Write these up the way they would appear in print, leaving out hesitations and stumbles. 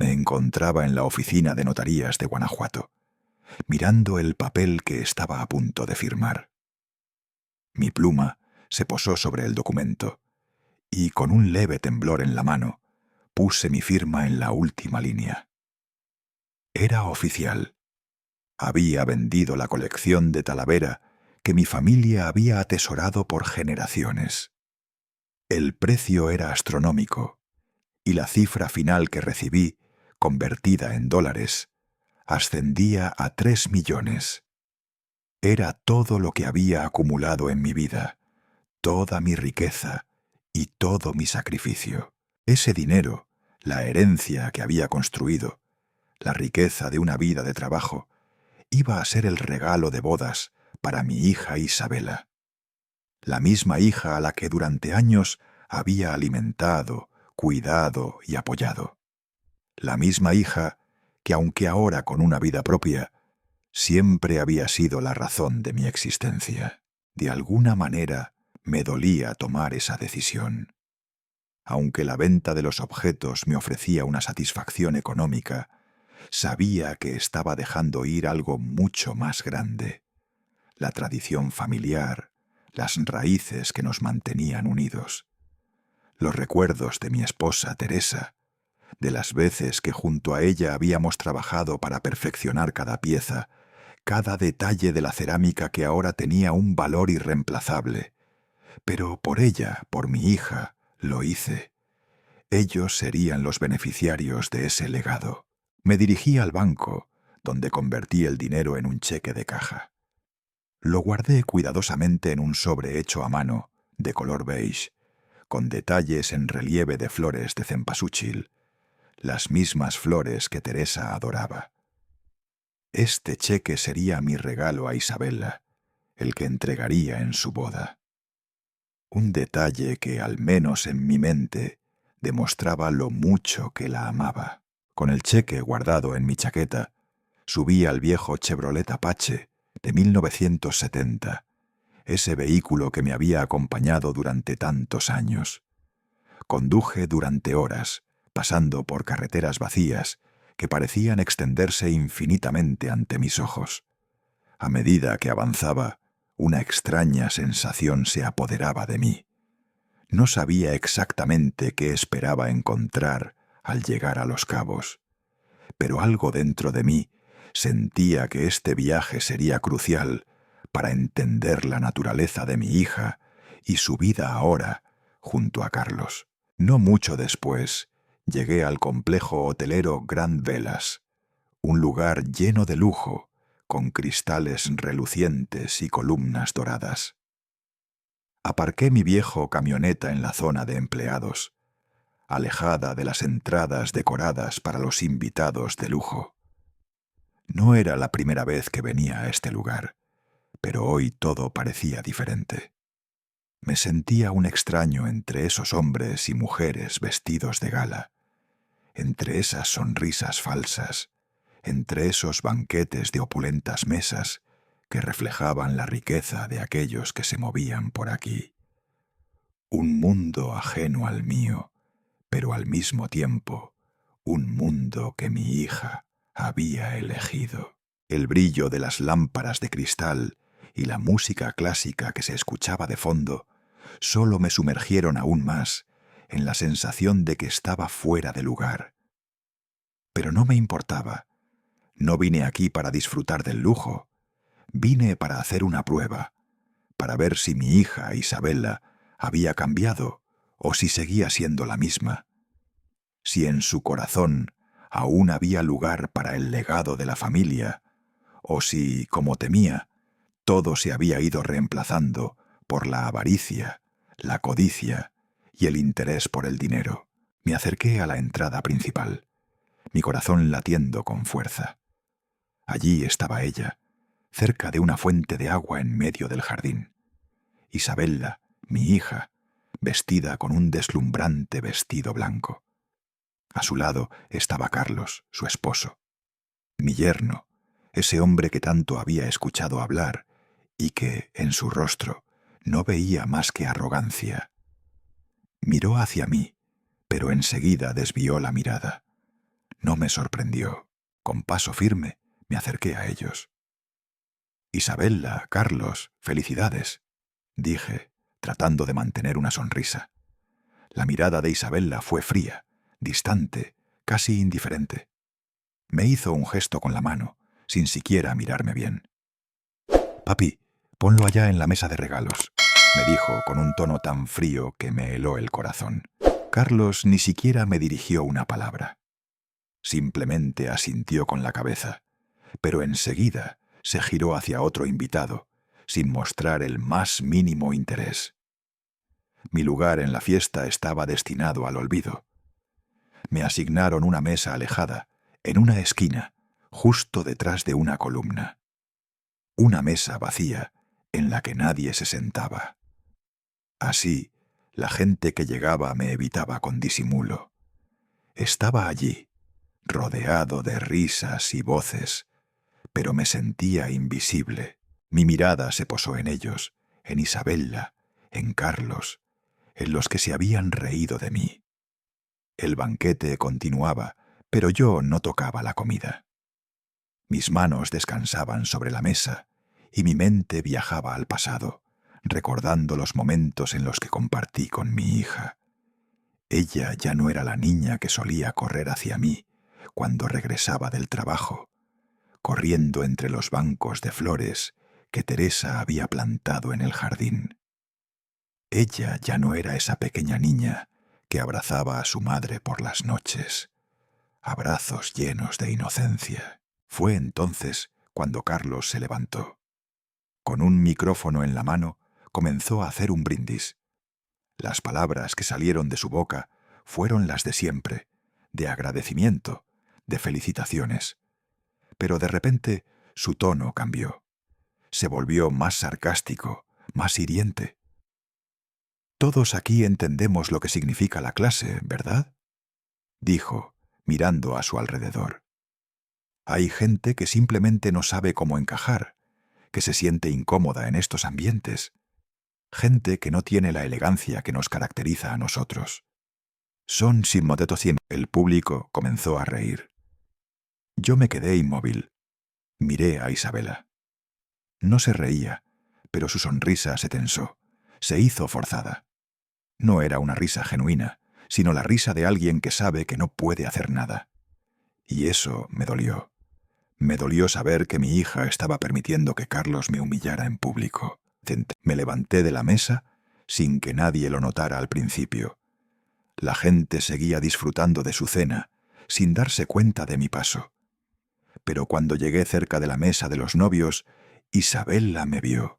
Me encontraba en la oficina de notarías de Guanajuato, mirando el papel que estaba a punto de firmar. Mi pluma se posó sobre el documento y, con un leve temblor en la mano, puse mi firma en la última línea. Era oficial. Había vendido la colección de Talavera que mi familia había atesorado por generaciones. El precio era astronómico, y la cifra final que recibí, convertida en dólares, ascendía a 3 millones. Era todo lo que había acumulado en mi vida, toda mi riqueza y todo mi sacrificio. Ese dinero, la herencia que había construido, la riqueza de una vida de trabajo, iba a ser el regalo de bodas para mi hija Isabela. La misma hija a la que durante años había alimentado, cuidado y apoyado. La misma hija que, aunque ahora con una vida propia, siempre había sido la razón de mi existencia. De alguna manera me dolía tomar esa decisión. Aunque la venta de los objetos me ofrecía una satisfacción económica, sabía que estaba dejando ir algo mucho más grande: la tradición familiar, las raíces que nos mantenían unidos, los recuerdos de mi esposa Teresa, de las veces que junto a ella habíamos trabajado para perfeccionar cada pieza, cada detalle de la cerámica que ahora tenía un valor irreemplazable. Pero por ella, por mi hija, lo hice. Ellos serían los beneficiarios de ese legado. Me dirigí al banco, donde convertí el dinero en un cheque de caja. Lo guardé cuidadosamente en un sobre hecho a mano, de color beige, con detalles en relieve de flores de cempasúchil, las mismas flores que Teresa adoraba. Este cheque sería mi regalo a Isabela, el que entregaría en su boda. Un detalle que, al menos en mi mente, demostraba lo mucho que la amaba. Con el cheque guardado en mi chaqueta, subí al viejo Chevrolet Apache de 1970, ese vehículo que me había acompañado durante tantos años. Conduje durante horas, pasando por carreteras vacías que parecían extenderse infinitamente ante mis ojos. A medida que avanzaba, una extraña sensación se apoderaba de mí. No sabía exactamente qué esperaba encontrar al llegar a Los Cabos, pero algo dentro de mí sentía que este viaje sería crucial para entender la naturaleza de mi hija y su vida ahora junto a Carlos. No mucho después, llegué al complejo hotelero Grand Velas, un lugar lleno de lujo, con cristales relucientes y columnas doradas. Aparqué mi viejo camioneta en la zona de empleados, alejada de las entradas decoradas para los invitados de lujo. No era la primera vez que venía a este lugar, pero hoy todo parecía diferente. Me sentía un extraño entre esos hombres y mujeres vestidos de gala, entre esas sonrisas falsas, entre esos banquetes de opulentas mesas que reflejaban la riqueza de aquellos que se movían por aquí. Un mundo ajeno al mío, pero al mismo tiempo un mundo que mi hija había elegido. El brillo de las lámparas de cristal y la música clásica que se escuchaba de fondo solo me sumergieron aún más en la sensación de que estaba fuera de lugar. Pero no me importaba. No vine aquí para disfrutar del lujo. Vine para hacer una prueba, para ver si mi hija Isabela había cambiado o si seguía siendo la misma. Si en su corazón aún había lugar para el legado de la familia, o si, como temía, todo se había ido reemplazando por la avaricia, la codicia y el interés por el dinero. Me acerqué a la entrada principal, mi corazón latiendo con fuerza. Allí estaba ella, cerca de una fuente de agua en medio del jardín. Isabela, mi hija, vestida con un deslumbrante vestido blanco. A su lado estaba Carlos, su esposo. Mi yerno, ese hombre que tanto había escuchado hablar y que, en su rostro, no veía más que arrogancia. Miró hacia mí, pero enseguida desvió la mirada. No me sorprendió. Con paso firme me acerqué a ellos. «Isabella, Carlos, felicidades», dije, tratando de mantener una sonrisa. La mirada de Isabella fue fría, distante, casi indiferente. Me hizo un gesto con la mano, sin siquiera mirarme bien. «Papi, ponlo allá en la mesa de regalos», me dijo con un tono tan frío que me heló el corazón. Carlos ni siquiera me dirigió una palabra. Simplemente asintió con la cabeza, pero enseguida se giró hacia otro invitado, sin mostrar el más mínimo interés. Mi lugar en la fiesta estaba destinado al olvido. Me asignaron una mesa alejada, en una esquina, justo detrás de una columna. Una mesa vacía en la que nadie se sentaba. Así, la gente que llegaba me evitaba con disimulo. Estaba allí, rodeado de risas y voces, pero me sentía invisible. Mi mirada se posó en ellos, en Isabella, en Carlos, en los que se habían reído de mí. El banquete continuaba, pero yo no tocaba la comida. Mis manos descansaban sobre la mesa y mi mente viajaba al pasado, recordando los momentos en los que compartí con mi hija. Ella ya no era la niña que solía correr hacia mí cuando regresaba del trabajo, corriendo entre los bancos de flores que Teresa había plantado en el jardín. Ella ya no era esa pequeña niña que abrazaba a su madre por las noches, abrazos llenos de inocencia. Fue entonces cuando Carlos se levantó. Con un micrófono en la mano, comenzó a hacer un brindis. Las palabras que salieron de su boca fueron las de siempre, de agradecimiento, de felicitaciones. Pero de repente su tono cambió. Se volvió más sarcástico, más hiriente. «Todos aquí entendemos lo que significa la clase, ¿verdad?», dijo, mirando a su alrededor. «Hay gente que simplemente no sabe cómo encajar, que se siente incómoda en estos ambientes. Gente que no tiene la elegancia que nos caracteriza a nosotros. Son sin moteto cien». El público comenzó a reír. Yo me quedé inmóvil. Miré a Isabella. No se reía, pero su sonrisa se tensó, se hizo forzada. No era una risa genuina, sino la risa de alguien que sabe que no puede hacer nada. Y eso me dolió. Me dolió saber que mi hija estaba permitiendo que Carlos me humillara en público. Me levanté de la mesa sin que nadie lo notara al principio. La gente seguía disfrutando de su cena, sin darse cuenta de mi paso. Pero cuando llegué cerca de la mesa de los novios, Isabella me vio.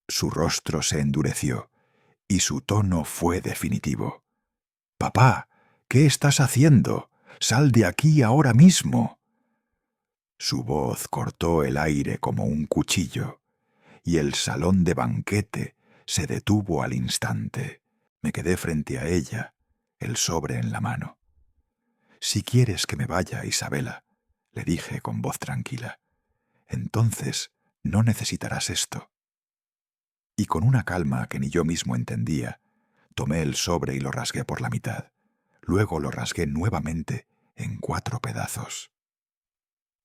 Su rostro se endureció y su tono fue definitivo. «Papá, ¿qué estás haciendo? ¡Sal de aquí ahora mismo!». Su voz cortó el aire como un cuchillo, y el salón de banquete se detuvo al instante. Me quedé frente a ella, el sobre en la mano. «Si quieres que me vaya, Isabella», le dije con voz tranquila, «entonces no necesitarás esto». Y con una calma que ni yo mismo entendía, tomé el sobre y lo rasgué por la mitad. Luego lo rasgué nuevamente en 4 pedazos.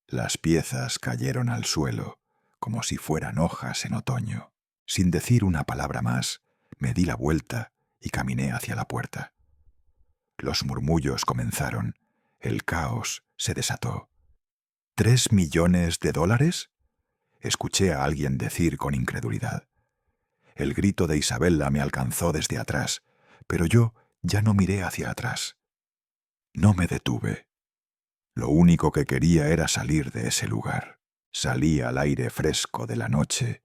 Las piezas cayeron al suelo, como si fueran hojas en otoño. Sin decir una palabra más, me di la vuelta y caminé hacia la puerta. Los murmullos comenzaron, el caos se desató. ¿$3 millones? Escuché a alguien decir con incredulidad. El grito de Isabella me alcanzó desde atrás, pero yo ya no miré hacia atrás. No me detuve. Lo único que quería era salir de ese lugar. Salí al aire fresco de la noche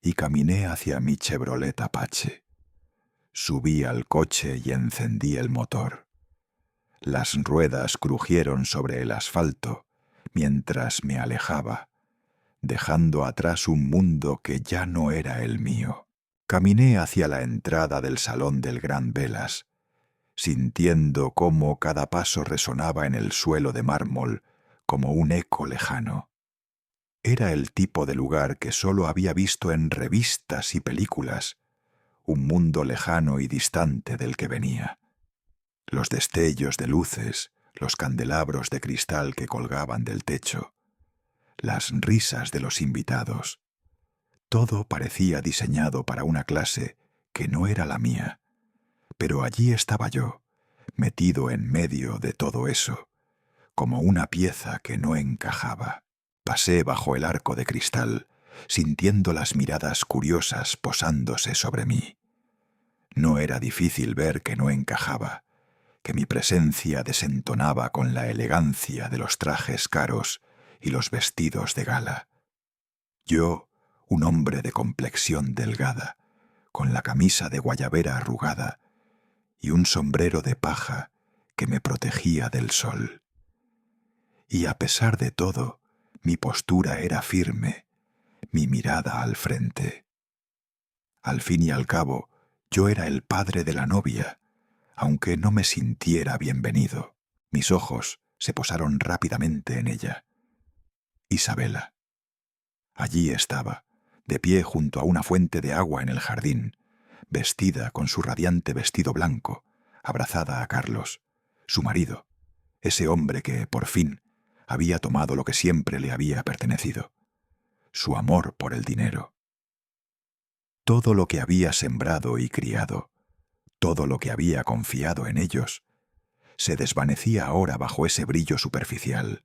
y caminé hacia mi Chevrolet Apache. Subí al coche y encendí el motor. Las ruedas crujieron sobre el asfalto mientras me alejaba, dejando atrás un mundo que ya no era el mío. Caminé hacia la entrada del salón del Gran Velas, sintiendo cómo cada paso resonaba en el suelo de mármol como un eco lejano. Era el tipo de lugar que solo había visto en revistas y películas, un mundo lejano y distante del que venía. Los destellos de luces, los candelabros de cristal que colgaban del techo, las risas de los invitados. Todo parecía diseñado para una clase que no era la mía, pero allí estaba yo, metido en medio de todo eso, como una pieza que no encajaba. Pasé bajo el arco de cristal, sintiendo las miradas curiosas posándose sobre mí. No era difícil ver que no encajaba, que mi presencia desentonaba con la elegancia de los trajes caros y los vestidos de gala. Yo, un hombre de complexión delgada, con la camisa de guayabera arrugada y un sombrero de paja que me protegía del sol. Y a pesar de todo, mi postura era firme, mi mirada al frente. Al fin y al cabo, yo era el padre de la novia, aunque no me sintiera bienvenido. Mis ojos se posaron rápidamente en ella. Isabela. Allí estaba, de pie junto a una fuente de agua en el jardín, vestida con su radiante vestido blanco, abrazada a Carlos, su marido, ese hombre que, por fin, había tomado lo que siempre le había pertenecido, su amor por el dinero. Todo lo que había sembrado y criado, todo lo que había confiado en ellos, se desvanecía ahora bajo ese brillo superficial,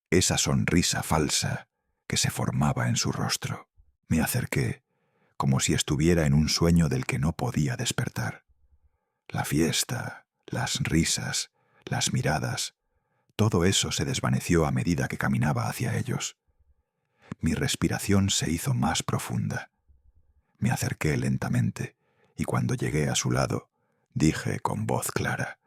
esa sonrisa falsa que se formaba en su rostro. Me acerqué, como si estuviera en un sueño del que no podía despertar. La fiesta, las risas, las miradas, todo eso se desvaneció a medida que caminaba hacia ellos. Mi respiración se hizo más profunda. Me acerqué lentamente y cuando llegué a su lado, dije con voz clara,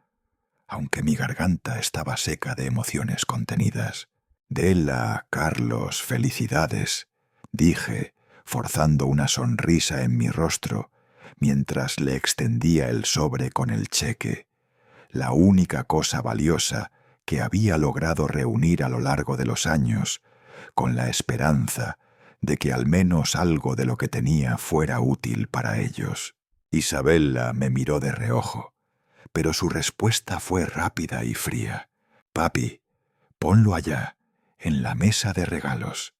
aunque mi garganta estaba seca de emociones contenidas: «Dela, Carlos, felicidades», dije, forzando una sonrisa en mi rostro mientras le extendía el sobre con el cheque, la única cosa valiosa que había logrado reunir a lo largo de los años, con la esperanza de que al menos algo de lo que tenía fuera útil para ellos. Isabela me miró de reojo, pero su respuesta fue rápida y fría. «Papi, ponlo allá, en la mesa de regalos»,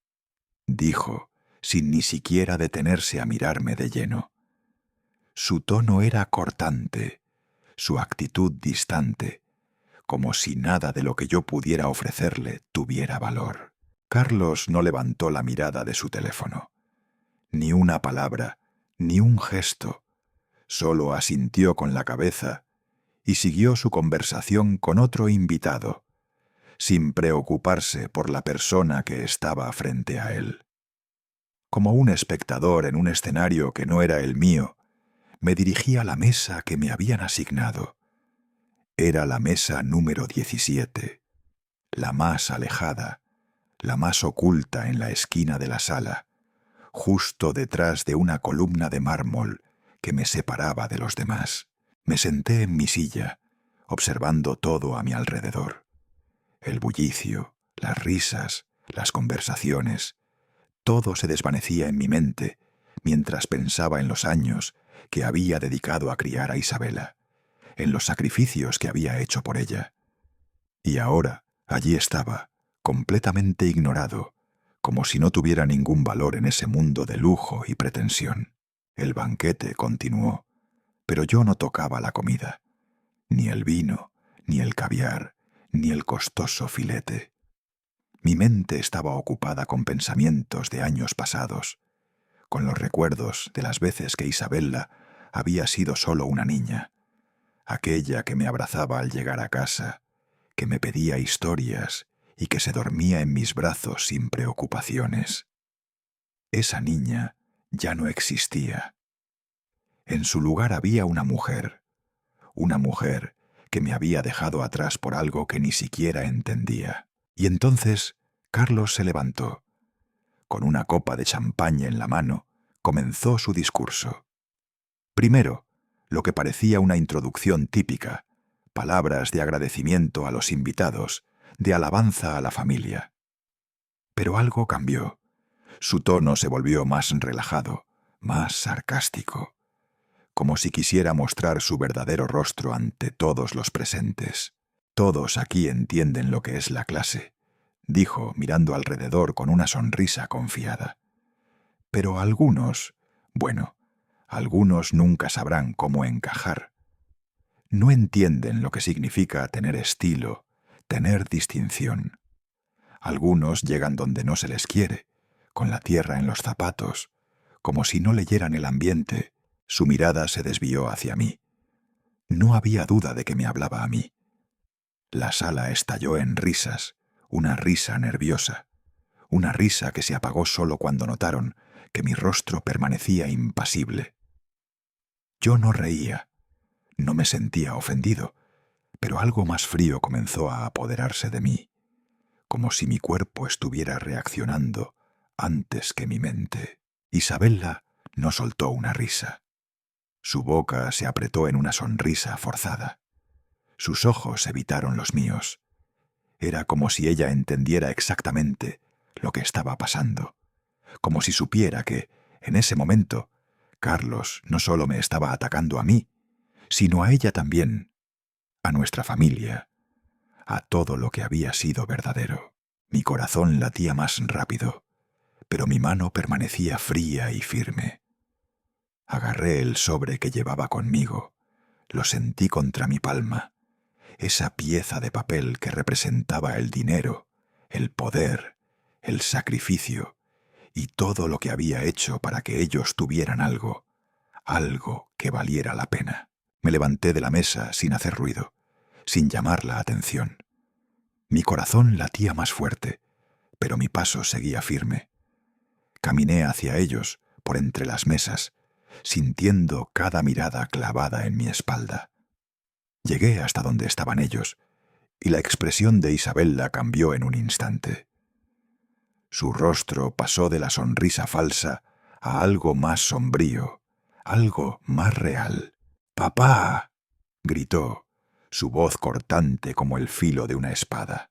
dijo, sin ni siquiera detenerse a mirarme de lleno. Su tono era cortante, su actitud distante, como si nada de lo que yo pudiera ofrecerle tuviera valor. Carlos no levantó la mirada de su teléfono. Ni una palabra, ni un gesto. Solo asintió con la cabeza y siguió su conversación con otro invitado, sin preocuparse por la persona que estaba frente a él. Como un espectador en un escenario que no era el mío, me dirigí a la mesa que me habían asignado. Era la mesa número 17, la más alejada, la más oculta en la esquina de la sala, justo detrás de una columna de mármol que me separaba de los demás. Me senté en mi silla, observando todo a mi alrededor. El bullicio, las risas, las conversaciones, todo se desvanecía en mi mente mientras pensaba en los años que había dedicado a criar a Isabela, en los sacrificios que había hecho por ella. Y ahora allí estaba, completamente ignorado, como si no tuviera ningún valor en ese mundo de lujo y pretensión. El banquete continuó, pero yo no tocaba la comida, ni el vino, ni el caviar, ni el costoso filete. Mi mente estaba ocupada con pensamientos de años pasados, con los recuerdos de las veces que Isabela había sido solo una niña, aquella que me abrazaba al llegar a casa, que me pedía historias y que se dormía en mis brazos sin preocupaciones. Esa niña ya no existía. En su lugar había una mujer que me había dejado atrás por algo que ni siquiera entendía. Y entonces Carlos se levantó. Con una copa de champaña en la mano, comenzó su discurso. Primero, lo que parecía una introducción típica, palabras de agradecimiento a los invitados, de alabanza a la familia. Pero algo cambió. Su tono se volvió más relajado, más sarcástico, como si quisiera mostrar su verdadero rostro ante todos los presentes. Todos aquí entienden lo que es la clase, dijo, mirando alrededor con una sonrisa confiada. Pero algunos, bueno, algunos nunca sabrán cómo encajar. No entienden lo que significa tener estilo, tener distinción. Algunos llegan donde no se les quiere, con la tierra en los zapatos, como si no leyeran el ambiente. Su mirada se desvió hacia mí. No había duda de que me hablaba a mí. La sala estalló en risas, una risa nerviosa, una risa que se apagó solo cuando notaron que mi rostro permanecía impasible. Yo no reía, no me sentía ofendido, pero algo más frío comenzó a apoderarse de mí, como si mi cuerpo estuviera reaccionando antes que mi mente. Isabella no soltó una risa. Su boca se apretó en una sonrisa forzada. Sus ojos evitaron los míos. Era como si ella entendiera exactamente lo que estaba pasando, como si supiera que, en ese momento, Carlos no solo me estaba atacando a mí, sino a ella también, a nuestra familia, a todo lo que había sido verdadero. Mi corazón latía más rápido, pero mi mano permanecía fría y firme. Agarré el sobre que llevaba conmigo, lo sentí contra mi palma, esa pieza de papel que representaba el dinero, el poder, el sacrificio y todo lo que había hecho para que ellos tuvieran algo, algo que valiera la pena. Me levanté de la mesa sin hacer ruido, sin llamar la atención. Mi corazón latía más fuerte, pero mi paso seguía firme. Caminé hacia ellos, por entre las mesas, sintiendo cada mirada clavada en mi espalda. Llegué hasta donde estaban ellos, y la expresión de Isabella cambió en un instante. Su rostro pasó de la sonrisa falsa a algo más sombrío, algo más real. «¡Papá!», gritó, su voz cortante como el filo de una espada.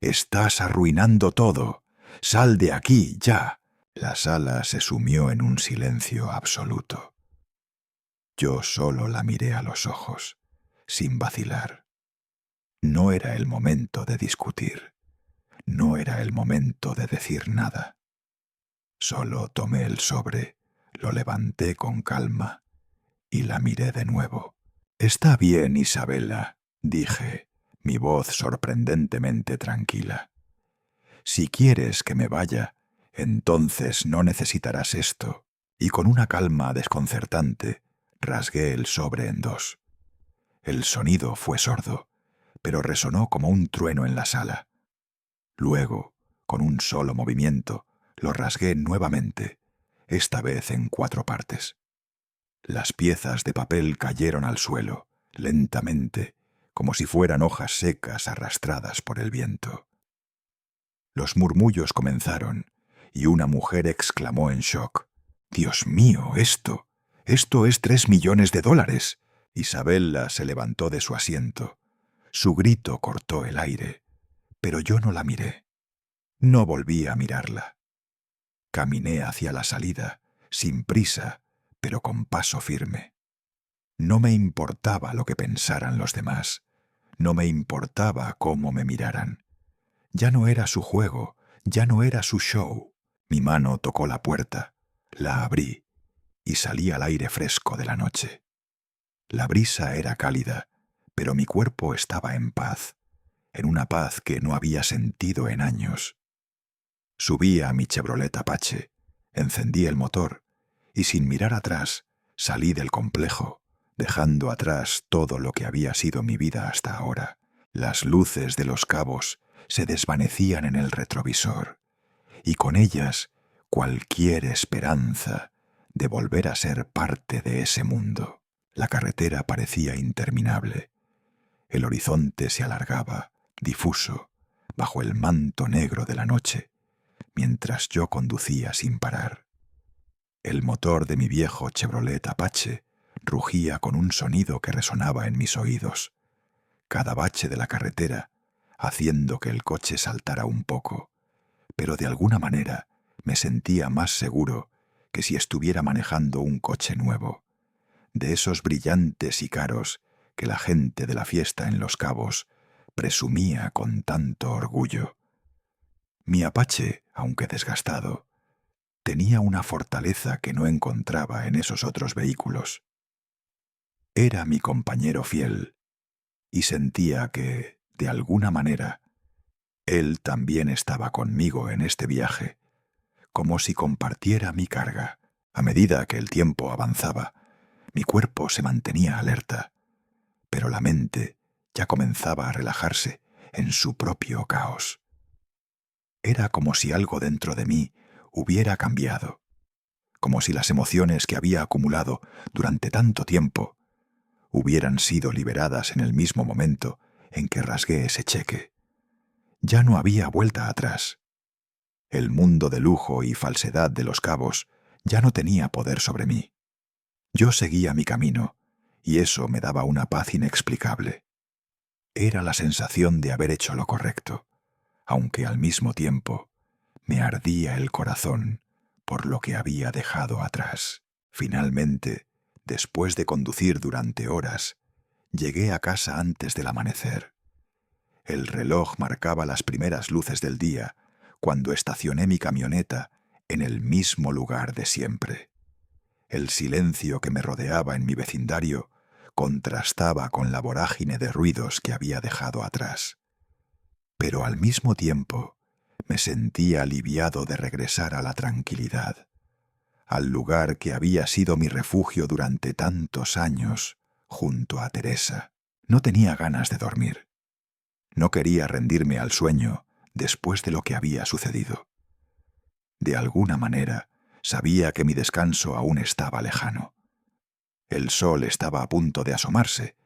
«Estás arruinando todo. Sal de aquí, ya». La sala se sumió en un silencio absoluto. Yo solo la miré a los ojos, sin vacilar. No era el momento de discutir. No era el momento de decir nada. Solo tomé el sobre, lo levanté con calma y la miré de nuevo. «Está bien, Isabella», dije, mi voz sorprendentemente tranquila. «Si quieres que me vaya, entonces no necesitarás esto». Y con una calma desconcertante, rasgué el sobre en dos. El sonido fue sordo, pero resonó como un trueno en la sala. Luego, con un solo movimiento, lo rasgué nuevamente, esta vez en 4 partes. Las piezas de papel cayeron al suelo, lentamente, como si fueran hojas secas arrastradas por el viento. Los murmullos comenzaron, y una mujer exclamó en shock: «¡Dios mío, esto es $3 millones!» Isabella se levantó de su asiento. Su grito cortó el aire, pero yo no la miré. No volví a mirarla. Caminé hacia la salida, sin prisa, pero con paso firme. No me importaba lo que pensaran los demás. No me importaba cómo me miraran. Ya no era su juego, ya no era su show. Mi mano tocó la puerta, la abrí y salí al aire fresco de la noche. La brisa era cálida, pero mi cuerpo estaba en paz, en una paz que no había sentido en años. Subí a mi Chevrolet Apache, encendí el motor y sin mirar atrás salí del complejo, dejando atrás todo lo que había sido mi vida hasta ahora. Las luces de Los Cabos se desvanecían en el retrovisor, y con ellas cualquier esperanza de volver a ser parte de ese mundo. La carretera parecía interminable. El horizonte se alargaba, difuso, bajo el manto negro de la noche, mientras yo conducía sin parar. El motor de mi viejo Chevrolet Apache rugía con un sonido que resonaba en mis oídos, cada bache de la carretera haciendo que el coche saltara un poco, pero de alguna manera me sentía más seguro que si estuviera manejando un coche nuevo, de esos brillantes y caros que la gente de la fiesta en Los Cabos presumía con tanto orgullo. Mi Apache, aunque desgastado, tenía una fortaleza que no encontraba en esos otros vehículos. Era mi compañero fiel, y sentía que, de alguna manera, él también estaba conmigo en este viaje, como si compartiera mi carga. A medida que el tiempo avanzaba, mi cuerpo se mantenía alerta, pero la mente ya comenzaba a relajarse en su propio caos. Era como si algo dentro de mí hubiera cambiado, como si las emociones que había acumulado durante tanto tiempo hubieran sido liberadas en el mismo momento en que rasgué ese cheque. Ya no había vuelta atrás. El mundo de lujo y falsedad de Los Cabos ya no tenía poder sobre mí. Yo seguía mi camino, y eso me daba una paz inexplicable. Era la sensación de haber hecho lo correcto, aunque al mismo tiempo me ardía el corazón por lo que había dejado atrás. Finalmente, después de conducir durante horas, llegué a casa antes del amanecer. El reloj marcaba las primeras luces del día cuando estacioné mi camioneta en el mismo lugar de siempre. El silencio que me rodeaba en mi vecindario contrastaba con la vorágine de ruidos que había dejado atrás. Pero al mismo tiempo me sentía aliviado de regresar a la tranquilidad, al lugar que había sido mi refugio durante tantos años, junto a Teresa. No tenía ganas de dormir. No quería rendirme al sueño después de lo que había sucedido. De alguna manera, sabía que mi descanso aún estaba lejano. El sol estaba a punto de asomarse,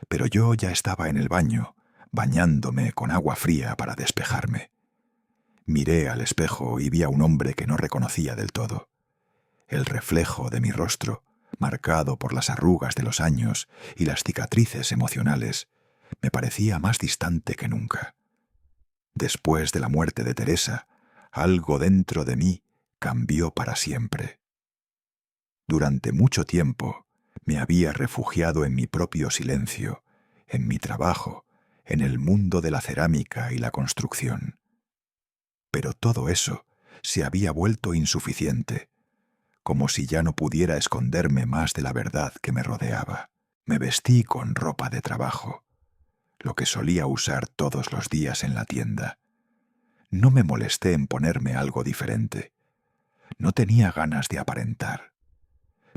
pero yo ya estaba en el baño, bañándome con agua fría para despejarme. Miré al espejo y vi a un hombre que no reconocía del todo. El reflejo de mi rostro, marcado por las arrugas de los años y las cicatrices emocionales, me parecía más distante que nunca. Después de la muerte de Teresa, algo dentro de mí cambió para siempre. Durante mucho tiempo me había refugiado en mi propio silencio, en mi trabajo, en el mundo de la cerámica y la construcción. Pero todo eso se había vuelto insuficiente, como si ya no pudiera esconderme más de la verdad que me rodeaba. Me vestí con ropa de trabajo, lo que solía usar todos los días en la tienda. No me molesté en ponerme algo diferente. No tenía ganas de aparentar.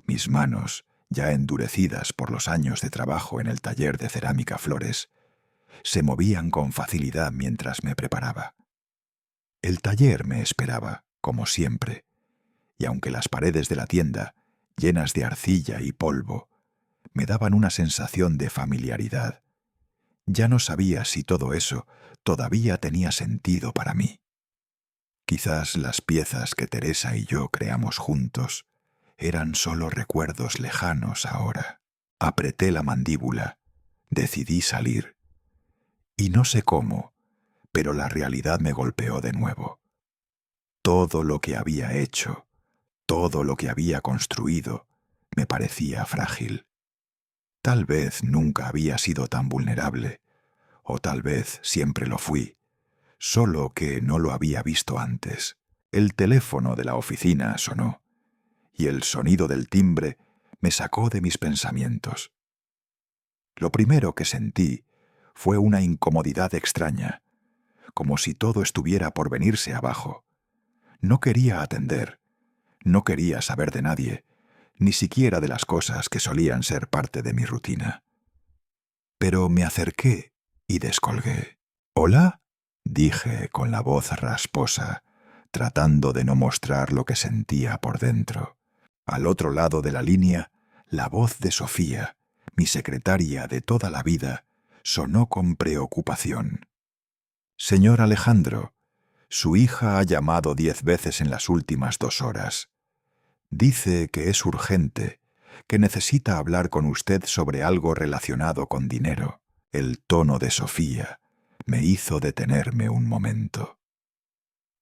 Mis manos, ya endurecidas por los años de trabajo en el taller de cerámica Flores, se movían con facilidad mientras me preparaba. El taller me esperaba, como siempre, y aunque las paredes de la tienda, llenas de arcilla y polvo, me daban una sensación de familiaridad, ya no sabía si todo eso todavía tenía sentido para mí. Quizás las piezas que Teresa y yo creamos juntos eran solo recuerdos lejanos ahora. Apreté la mandíbula, decidí salir. Y no sé cómo, pero la realidad me golpeó de nuevo. Todo lo que había hecho, todo lo que había construido, me parecía frágil. Tal vez nunca había sido tan vulnerable, o tal vez siempre lo fui, solo que no lo había visto antes. El teléfono de la oficina sonó, y el sonido del timbre me sacó de mis pensamientos. Lo primero que sentí fue una incomodidad extraña, como si todo estuviera por venirse abajo. No quería atender, no quería saber de nadie, ni siquiera de las cosas que solían ser parte de mi rutina. Pero me acerqué y descolgué. «¿Hola?», dije con la voz rasposa, tratando de no mostrar lo que sentía por dentro. Al otro lado de la línea, la voz de Sofía, mi secretaria de toda la vida, sonó con preocupación. «Señor Alejandro, su hija ha llamado 10 veces en las últimas 2 horas. Dice que es urgente, que necesita hablar con usted sobre algo relacionado con dinero». El tono de Sofía me hizo detenerme un momento.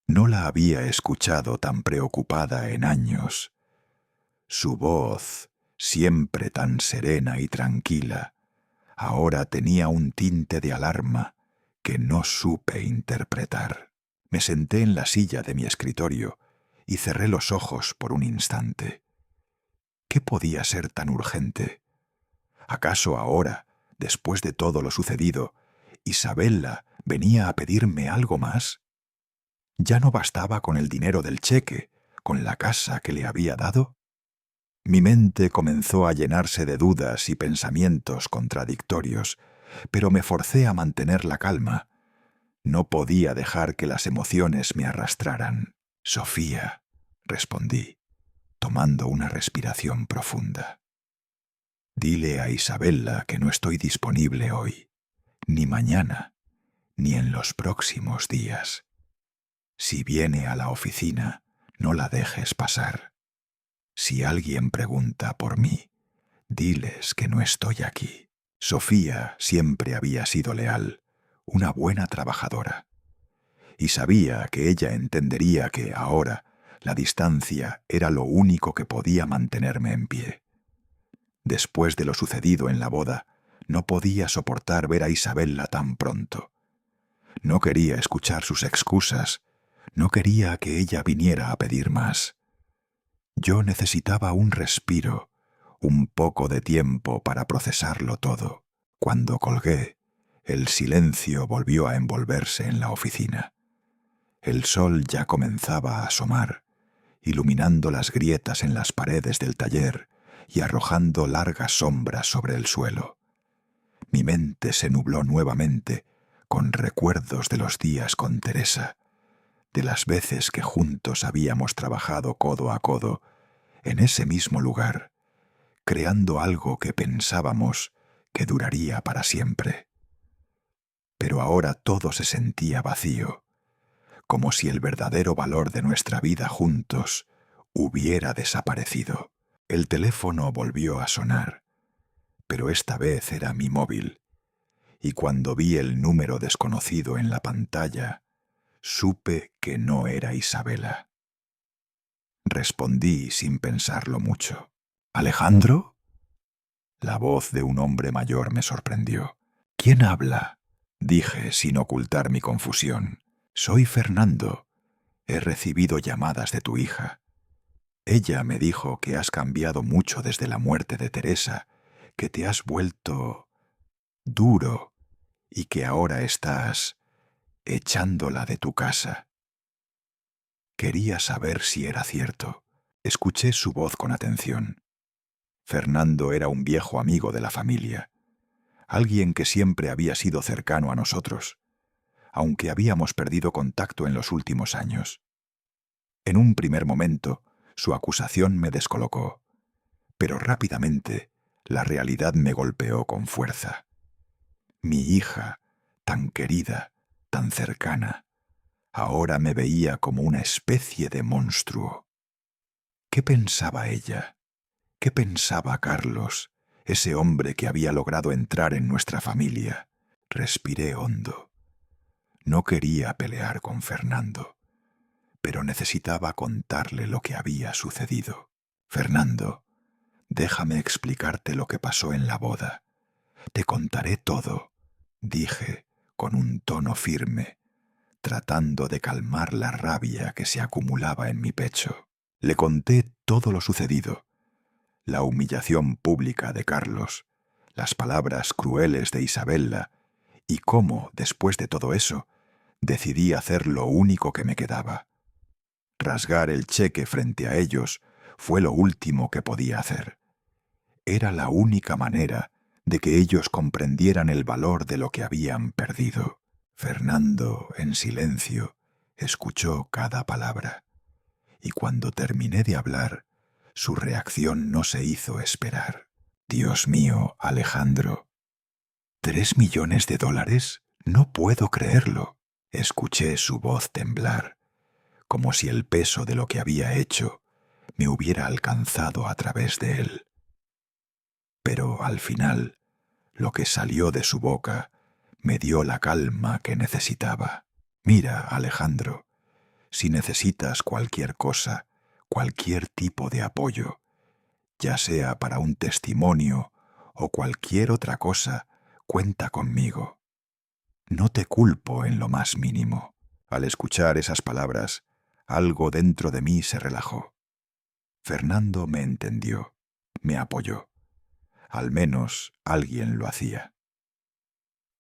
No la había escuchado tan preocupada en años. Su voz, siempre tan serena y tranquila, ahora tenía un tinte de alarma que no supe interpretar. Me senté en la silla de mi escritorio y cerré los ojos por un instante. ¿Qué podía ser tan urgente? ¿Acaso ahora, después de todo lo sucedido, Isabella venía a pedirme algo más? ¿Ya no bastaba con el dinero del cheque, con la casa que le había dado? Mi mente comenzó a llenarse de dudas y pensamientos contradictorios, pero me forcé a mantener la calma. No podía dejar que las emociones me arrastraran. Sofía, respondí, tomando una respiración profunda. Dile a Isabella que no estoy disponible hoy, ni mañana, ni en los próximos días. Si viene a la oficina, no la dejes pasar. Si alguien pregunta por mí, diles que no estoy aquí. Sofía siempre había sido leal, una buena trabajadora, y sabía que ella entendería que ahora la distancia era lo único que podía mantenerme en pie. Después de lo sucedido en la boda, no podía soportar ver a Isabella tan pronto. No quería escuchar sus excusas, no quería que ella viniera a pedir más. Yo necesitaba un respiro, un poco de tiempo para procesarlo todo. Cuando colgué, el silencio volvió a envolverse en la oficina. El sol ya comenzaba a asomar, iluminando las grietas en las paredes del taller y arrojando largas sombras sobre el suelo. Mi mente se nubló nuevamente con recuerdos de los días con Teresa, de las veces que juntos habíamos trabajado codo a codo en ese mismo lugar, creando algo que pensábamos que duraría para siempre. Pero ahora todo se sentía vacío, como si el verdadero valor de nuestra vida juntos hubiera desaparecido. El teléfono volvió a sonar, pero esta vez era mi móvil, y cuando vi el número desconocido en la pantalla, supe que no era Isabella. Respondí sin pensarlo mucho. ¿Alejandro? La voz de un hombre mayor me sorprendió. ¿Quién habla? Dije sin ocultar mi confusión. Soy Fernando. He recibido llamadas de tu hija. Ella me dijo que has cambiado mucho desde la muerte de Teresa, que te has vuelto duro y que ahora estás echándola de tu casa. Quería saber si era cierto. Escuché su voz con atención. Fernando era un viejo amigo de la familia, alguien que siempre había sido cercano a nosotros, aunque habíamos perdido contacto en los últimos años. En un primer momento, su acusación me descolocó, pero rápidamente la realidad me golpeó con fuerza. Mi hija, tan querida, tan cercana, ahora me veía como una especie de monstruo. ¿Qué pensaba ella? ¿Qué pensaba Carlos, ese hombre que había logrado entrar en nuestra familia? Respiré hondo. No quería pelear con Fernando, pero necesitaba contarle lo que había sucedido. Fernando, déjame explicarte lo que pasó en la boda. Te contaré todo, dije con un tono firme, tratando de calmar la rabia que se acumulaba en mi pecho. Le conté todo lo sucedido. La humillación pública de Carlos, las palabras crueles de Isabella y cómo, después de todo eso, decidí hacer lo único que me quedaba. Rasgar el cheque frente a ellos fue lo último que podía hacer. Era la única manera de que ellos comprendieran el valor de lo que habían perdido. Fernando, en silencio, escuchó cada palabra, y cuando terminé de hablar, su reacción no se hizo esperar. Dios mío, Alejandro, ¿3 millones de dólares? No puedo creerlo. Escuché su voz temblar, como si el peso de lo que había hecho me hubiera alcanzado a través de él. Pero al final, lo que salió de su boca me dio la calma que necesitaba. Mira, Alejandro, si necesitas cualquier cosa, cualquier tipo de apoyo, ya sea para un testimonio o cualquier otra cosa, cuenta conmigo. No te culpo en lo más mínimo. Al escuchar esas palabras, algo dentro de mí se relajó. Fernando me entendió, me apoyó. Al menos alguien lo hacía.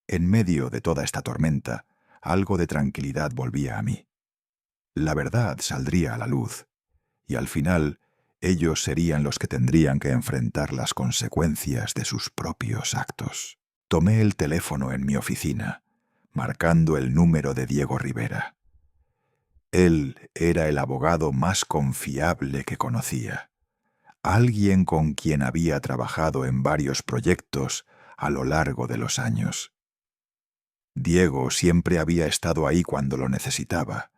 En medio de toda esta tormenta, algo de tranquilidad volvía a mí. La verdad saldría a la luz, y al final ellos serían los que tendrían que enfrentar las consecuencias de sus propios actos. Tomé el teléfono en mi oficina, marcando el número de Diego Rivera. Él era el abogado más confiable que conocía, alguien con quien había trabajado en varios proyectos a lo largo de los años. Diego siempre había estado ahí cuando lo necesitaba,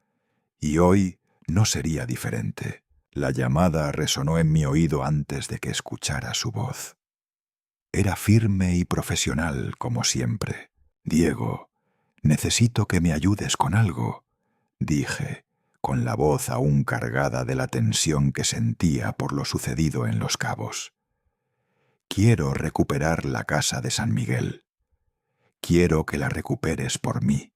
y hoy no sería diferente. La llamada resonó en mi oído antes de que escuchara su voz. Era firme y profesional, como siempre. «Diego, necesito que me ayudes con algo», dije, con la voz aún cargada de la tensión que sentía por lo sucedido en Los Cabos. «Quiero recuperar la casa de San Miguel. Quiero que la recuperes por mí,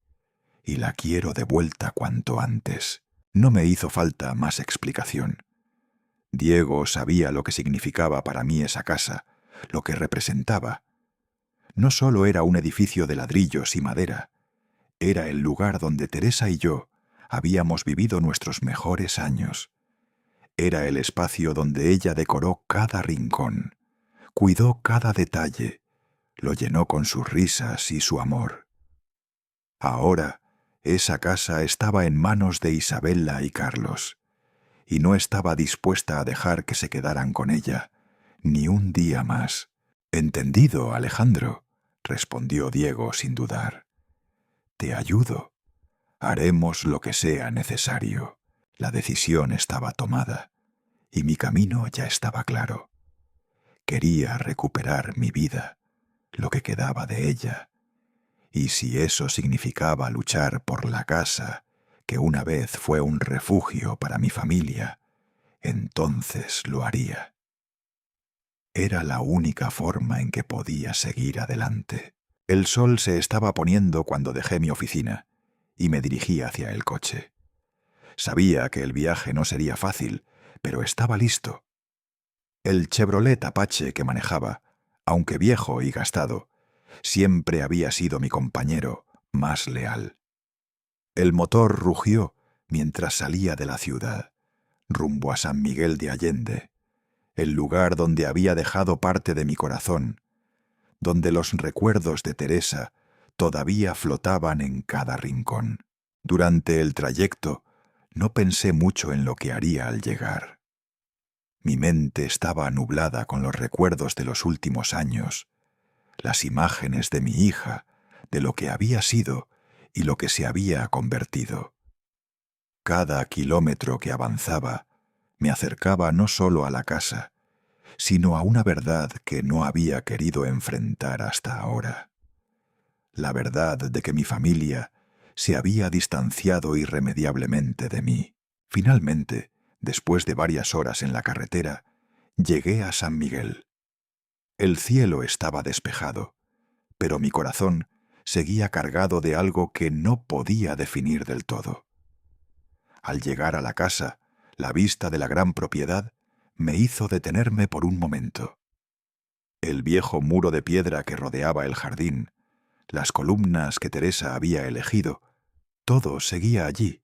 y la quiero de vuelta cuanto antes». No me hizo falta más explicación. Diego sabía lo que significaba para mí esa casa, lo que representaba. No solo era un edificio de ladrillos y madera, era el lugar donde Teresa y yo habíamos vivido nuestros mejores años. Era el espacio donde ella decoró cada rincón, cuidó cada detalle, lo llenó con sus risas y su amor. Ahora, esa casa estaba en manos de Isabella y Carlos, y no estaba dispuesta a dejar que se quedaran con ella, ni un día más. «Entendido, Alejandro», respondió Diego sin dudar. «Te ayudo. Haremos lo que sea necesario». La decisión estaba tomada, y mi camino ya estaba claro. Quería recuperar mi vida, lo que quedaba de ella, y si eso significaba luchar por la casa, que una vez fue un refugio para mi familia, entonces lo haría. Era la única forma en que podía seguir adelante. El sol se estaba poniendo cuando dejé mi oficina y me dirigí hacia el coche. Sabía que el viaje no sería fácil, pero estaba listo. El Chevrolet Apache que manejaba, aunque viejo y gastado, siempre había sido mi compañero más leal. El motor rugió mientras salía de la ciudad, rumbo a San Miguel de Allende, el lugar donde había dejado parte de mi corazón, donde los recuerdos de Teresa todavía flotaban en cada rincón. Durante el trayecto, no pensé mucho en lo que haría al llegar. Mi mente estaba nublada con los recuerdos de los últimos años, las imágenes de mi hija, de lo que había sido y lo que se había convertido. Cada kilómetro que avanzaba me acercaba no solo a la casa, sino a una verdad que no había querido enfrentar hasta ahora. La verdad de que mi familia se había distanciado irremediablemente de mí. Finalmente, después de varias horas en la carretera, llegué a San Miguel. El cielo estaba despejado, pero mi corazón seguía cargado de algo que no podía definir del todo. Al llegar a la casa, la vista de la gran propiedad me hizo detenerme por un momento. El viejo muro de piedra que rodeaba el jardín, las columnas que Teresa había elegido, todo seguía allí,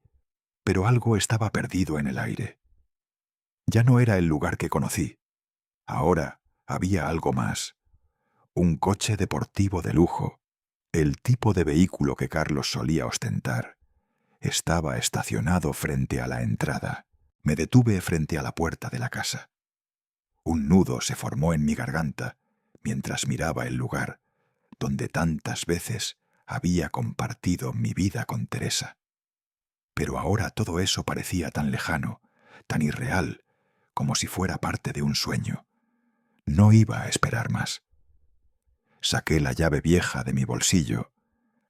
pero algo estaba perdido en el aire. Ya no era el lugar que conocí. Ahora había algo más. Un coche deportivo de lujo, el tipo de vehículo que Carlos solía ostentar. Estaba estacionado frente a la entrada. Me detuve frente a la puerta de la casa. Un nudo se formó en mi garganta mientras miraba el lugar donde tantas veces había compartido mi vida con Teresa. Pero ahora todo eso parecía tan lejano, tan irreal, como si fuera parte de un sueño. No iba a esperar más. Saqué la llave vieja de mi bolsillo,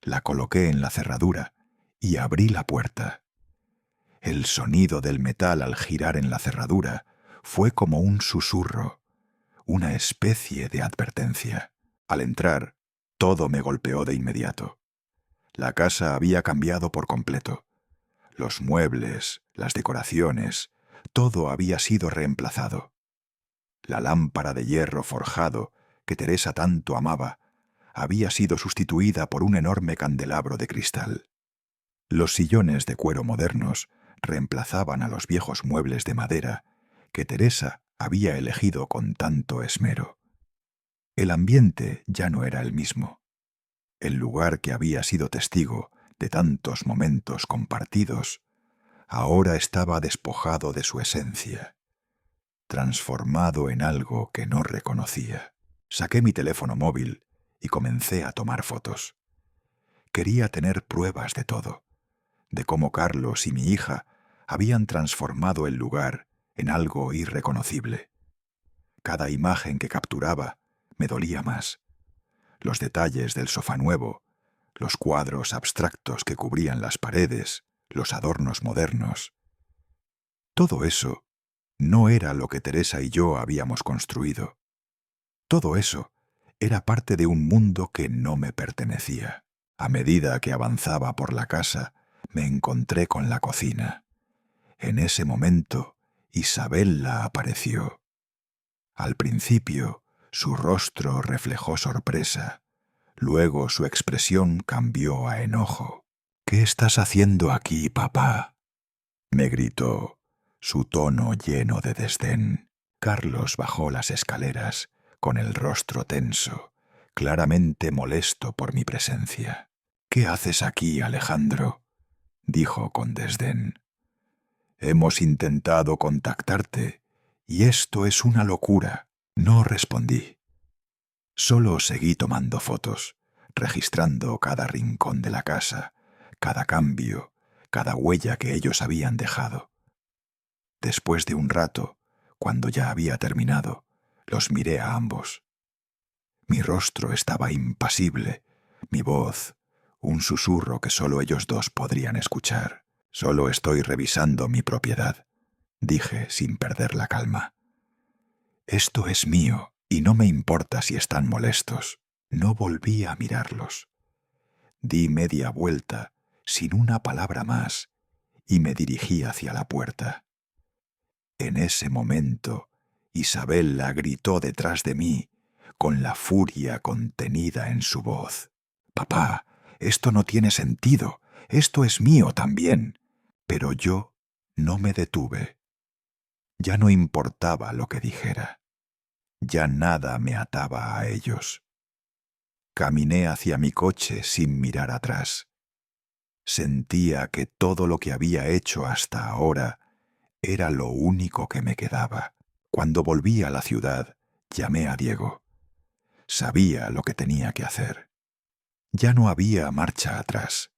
la coloqué en la cerradura y abrí la puerta. El sonido del metal al girar en la cerradura fue como un susurro, una especie de advertencia. Al entrar, todo me golpeó de inmediato. La casa había cambiado por completo. Los muebles, las decoraciones, todo había sido reemplazado. La lámpara de hierro forjado que Teresa tanto amaba había sido sustituida por un enorme candelabro de cristal. Los sillones de cuero modernos reemplazaban a los viejos muebles de madera que Teresa había elegido con tanto esmero. El ambiente ya no era el mismo. El lugar que había sido testigo de tantos momentos compartidos ahora estaba despojado de su esencia, transformado en algo que no reconocía. Saqué mi teléfono móvil y comencé a tomar fotos. Quería tener pruebas de todo, de cómo Carlos y mi hija habían transformado el lugar en algo irreconocible. Cada imagen que capturaba me dolía más. Los detalles del sofá nuevo, los cuadros abstractos que cubrían las paredes, los adornos modernos. Todo eso no era lo que Teresa y yo habíamos construido. Todo eso era parte de un mundo que no me pertenecía. A medida que avanzaba por la casa, me encontré con la cocina. En ese momento, Isabella apareció. Al principio, su rostro reflejó sorpresa. Luego su expresión cambió a enojo. «¿Qué estás haciendo aquí, papá?», me gritó, su tono lleno de desdén. Carlos bajó las escaleras, con el rostro tenso, claramente molesto por mi presencia. «¿Qué haces aquí, Alejandro?», dijo con desdén. «Hemos intentado contactarte, y esto es una locura». No respondí. Solo seguí tomando fotos, registrando cada rincón de la casa, cada cambio, cada huella que ellos habían dejado. Después de un rato, cuando ya había terminado, los miré a ambos. Mi rostro estaba impasible, mi voz, un susurro que solo ellos dos podrían escuchar. «Solo estoy revisando mi propiedad», dije sin perder la calma. «Esto es mío y no me importa si están molestos». No volví a mirarlos. Di media vuelta, sin una palabra más, y me dirigí hacia la puerta. En ese momento, Isabella gritó detrás de mí, con la furia contenida en su voz. «Papá, esto no tiene sentido. Esto es mío también». Pero yo no me detuve. Ya no importaba lo que dijera. Ya nada me ataba a ellos. Caminé hacia mi coche sin mirar atrás. Sentía que todo lo que había hecho hasta ahora era lo único que me quedaba. Cuando volví a la ciudad, llamé a Diego. Sabía lo que tenía que hacer. Ya no había marcha atrás.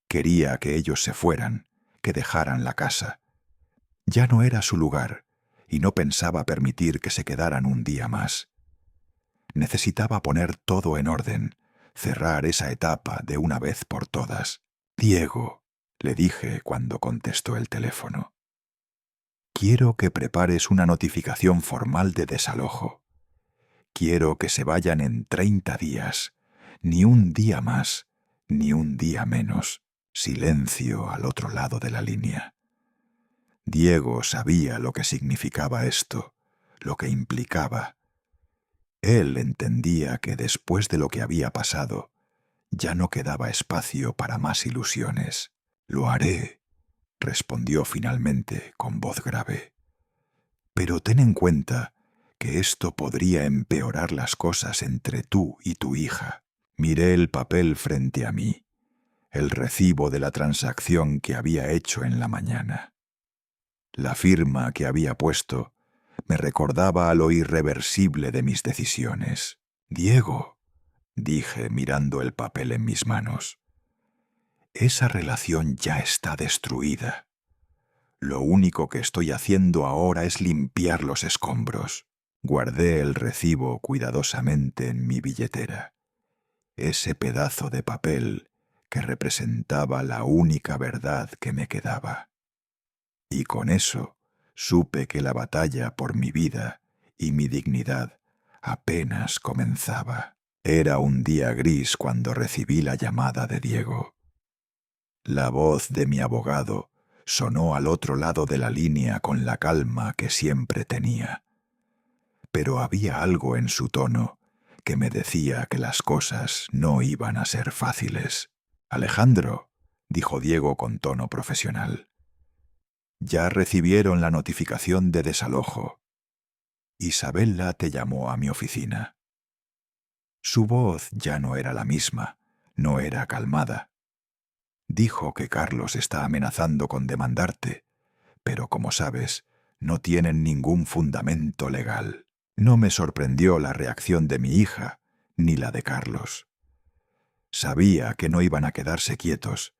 Quería que ellos se fueran, que dejaran la casa. Ya no era su lugar, y no pensaba permitir que se quedaran un día más. Necesitaba poner todo en orden, cerrar esa etapa de una vez por todas. «Diego», le dije cuando contestó el teléfono, «quiero que prepares una notificación formal de desalojo. Quiero que se vayan en 30 días, ni un día más, ni un día menos». Silencio al otro lado de la línea. Diego sabía lo que significaba esto, lo que implicaba. Él entendía que después de lo que había pasado, ya no quedaba espacio para más ilusiones. «Lo haré», respondió finalmente con voz grave. «Pero ten en cuenta que esto podría empeorar las cosas entre tú y tu hija». Miré el papel frente a mí, el recibo de la transacción que había hecho en la mañana. La firma que había puesto me recordaba a lo irreversible de mis decisiones. «Diego», dije mirando el papel en mis manos, «esa relación ya está destruida. Lo único que estoy haciendo ahora es limpiar los escombros». Guardé el recibo cuidadosamente en mi billetera. Ese pedazo de papel que representaba la única verdad que me quedaba. Y con eso supe que la batalla por mi vida y mi dignidad apenas comenzaba. Era un día gris cuando recibí la llamada de Diego. La voz de mi abogado sonó al otro lado de la línea con la calma que siempre tenía. Pero había algo en su tono que me decía que las cosas no iban a ser fáciles. «Alejandro», dijo Diego con tono profesional, «ya recibieron la notificación de desalojo. Isabella te llamó a mi oficina». Su voz ya no era la misma, no era calmada. Dijo que Carlos está amenazando con demandarte, pero como sabes, no tienen ningún fundamento legal. No me sorprendió la reacción de mi hija, ni la de Carlos. Sabía que no iban a quedarse quietos,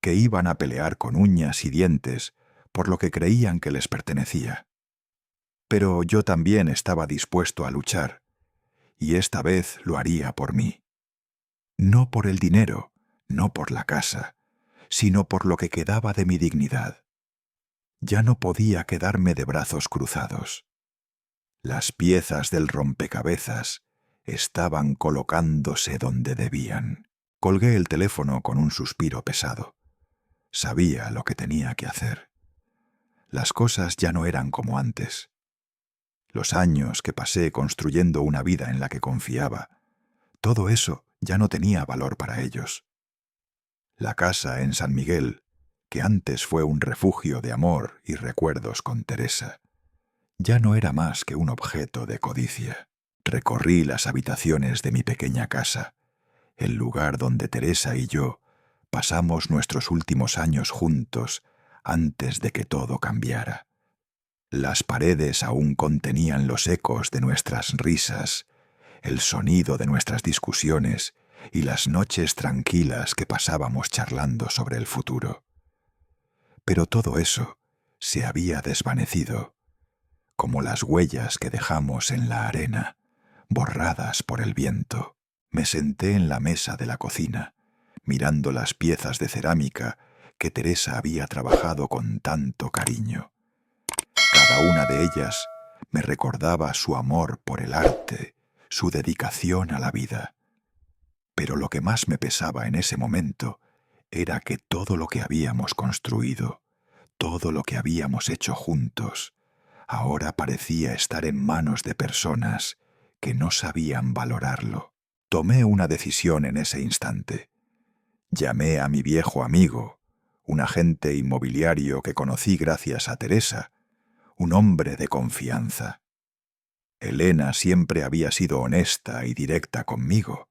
que iban a pelear con uñas y dientes por lo que creían que les pertenecía. Pero yo también estaba dispuesto a luchar, y esta vez lo haría por mí. No por el dinero, no por la casa, sino por lo que quedaba de mi dignidad. Ya no podía quedarme de brazos cruzados. Las piezas del rompecabezas estaban colocándose donde debían. Colgué el teléfono con un suspiro pesado. Sabía lo que tenía que hacer. Las cosas ya no eran como antes. Los años que pasé construyendo una vida en la que confiaba, todo eso ya no tenía valor para ellos. La casa en San Miguel, que antes fue un refugio de amor y recuerdos con Teresa, ya no era más que un objeto de codicia. Recorrí las habitaciones de mi pequeña casa, el lugar donde Teresa y yo pasamos nuestros últimos años juntos antes de que todo cambiara. Las paredes aún contenían los ecos de nuestras risas, el sonido de nuestras discusiones y las noches tranquilas que pasábamos charlando sobre el futuro. Pero todo eso se había desvanecido, como las huellas que dejamos en la arena, borradas por el viento. Me senté en la mesa de la cocina, mirando las piezas de cerámica que Teresa había trabajado con tanto cariño. Cada una de ellas me recordaba su amor por el arte, su dedicación a la vida. Pero lo que más me pesaba en ese momento era que todo lo que habíamos construido, todo lo que habíamos hecho juntos, ahora parecía estar en manos de personas que no sabían valorarlo. Tomé una decisión en ese instante. Llamé a mi viejo amigo, un agente inmobiliario que conocí gracias a Teresa, un hombre de confianza. Elena siempre había sido honesta y directa conmigo.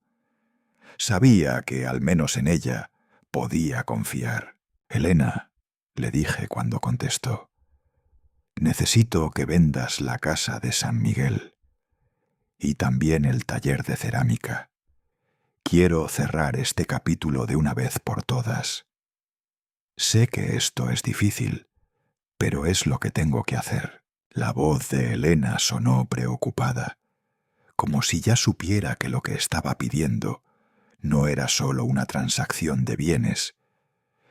Sabía que, al menos en ella, podía confiar. «Elena», le dije cuando contestó, «necesito que vendas la casa de San Miguel y también el taller de cerámica. Quiero cerrar este capítulo de una vez por todas. Sé que esto es difícil, pero es lo que tengo que hacer». La voz de Elena sonó preocupada, como si ya supiera que lo que estaba pidiendo no era solo una transacción de bienes,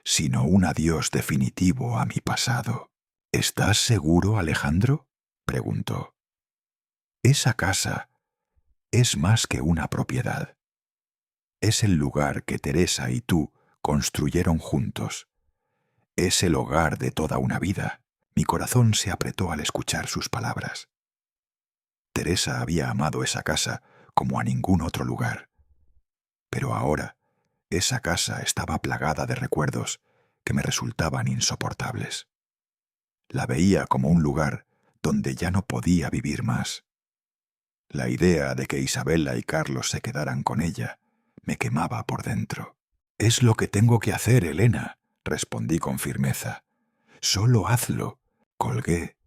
sino un adiós definitivo a mi pasado. «¿Estás seguro, Alejandro?», preguntó. «Esa casa es más que una propiedad. Es el lugar que Teresa y tú construyeron juntos. Es el hogar de toda una vida». Mi corazón se apretó al escuchar sus palabras. Teresa había amado esa casa como a ningún otro lugar. Pero ahora, esa casa estaba plagada de recuerdos que me resultaban insoportables. La veía como un lugar donde ya no podía vivir más. La idea de que Isabella y Carlos se quedaran con ella me quemaba por dentro. «Es lo que tengo que hacer, Elena», respondí con firmeza. «Solo hazlo». Colgué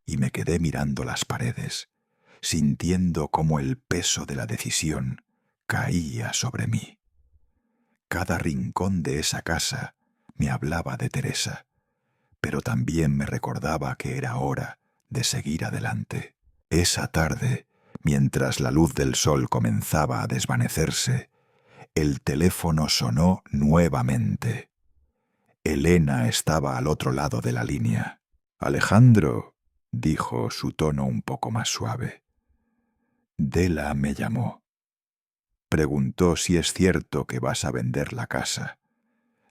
y me quedé mirando las paredes, sintiendo cómo el peso de la decisión caía sobre mí. Cada rincón de esa casa me hablaba de Teresa, pero también me recordaba que era hora de seguir adelante. Esa tarde, mientras la luz del sol comenzaba a desvanecerse, el teléfono sonó nuevamente. Elena estaba al otro lado de la línea. «Alejandro», dijo, su tono un poco más suave. «Dela me llamó». Preguntó si es cierto que vas a vender la casa.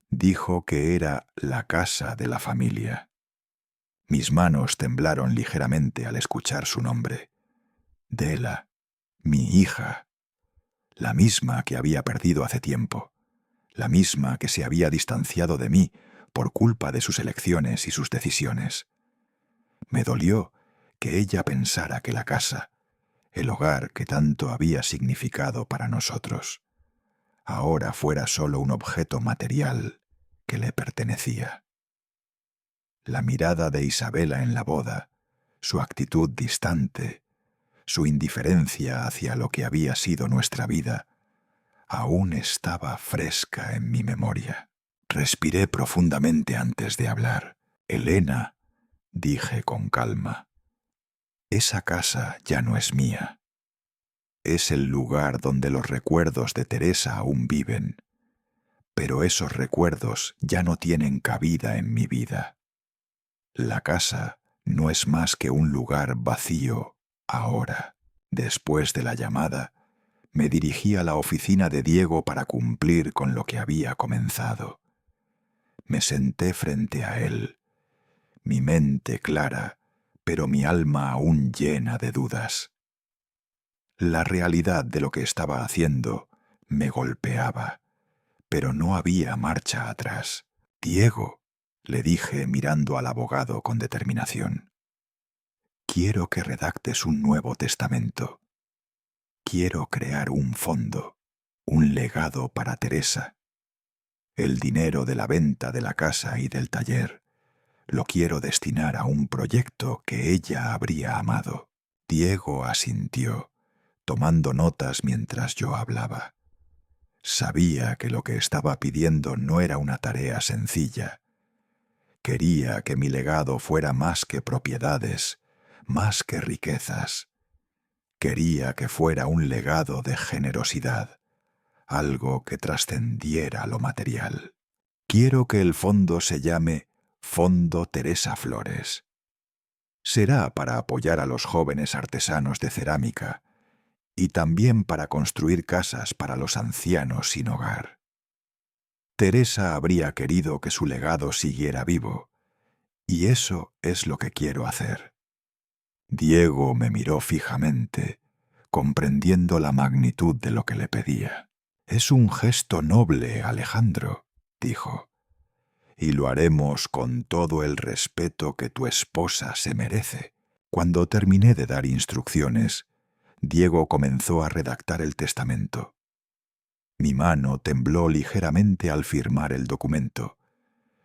Dijo que era la casa de la familia. Mis manos temblaron ligeramente al escuchar su nombre. Della, mi hija, la misma que había perdido hace tiempo, la misma que se había distanciado de mí por culpa de sus elecciones y sus decisiones. Me dolió que ella pensara que la casa, el hogar que tanto había significado para nosotros, ahora fuera solo un objeto material que le pertenecía. La mirada de Isabela en la boda, su actitud distante, su indiferencia hacia lo que había sido nuestra vida, aún estaba fresca en mi memoria. Respiré profundamente antes de hablar. Elena, dije con calma, esa casa ya no es mía. Es el lugar donde los recuerdos de Teresa aún viven, pero esos recuerdos ya no tienen cabida en mi vida. La casa no es más que un lugar vacío ahora. Después de la llamada, me dirigí a la oficina de Diego para cumplir con lo que había comenzado. Me senté frente a él, mi mente clara, pero mi alma aún llena de dudas. La realidad de lo que estaba haciendo me golpeaba, pero no había marcha atrás. Diego, le dije mirando al abogado con determinación, quiero que redactes un nuevo testamento. Quiero crear un fondo, un legado para Teresa. El dinero de la venta de la casa y del taller lo quiero destinar a un proyecto que ella habría amado. Diego asintió, tomando notas mientras yo hablaba. Sabía que lo que estaba pidiendo no era una tarea sencilla. Quería que mi legado fuera más que propiedades, más que riquezas. Quería que fuera un legado de generosidad, algo que trascendiera lo material. Quiero que el fondo se llame Fondo Teresa Flores. Será para apoyar a los jóvenes artesanos de cerámica y también para construir casas para los ancianos sin hogar. Teresa habría querido que su legado siguiera vivo, y eso es lo que quiero hacer. Diego me miró fijamente, comprendiendo la magnitud de lo que le pedía. Es un gesto noble, Alejandro, dijo, y lo haremos con todo el respeto que tu esposa se merece. Cuando terminé de dar instrucciones, Diego comenzó a redactar el testamento. Mi mano tembló ligeramente al firmar el documento,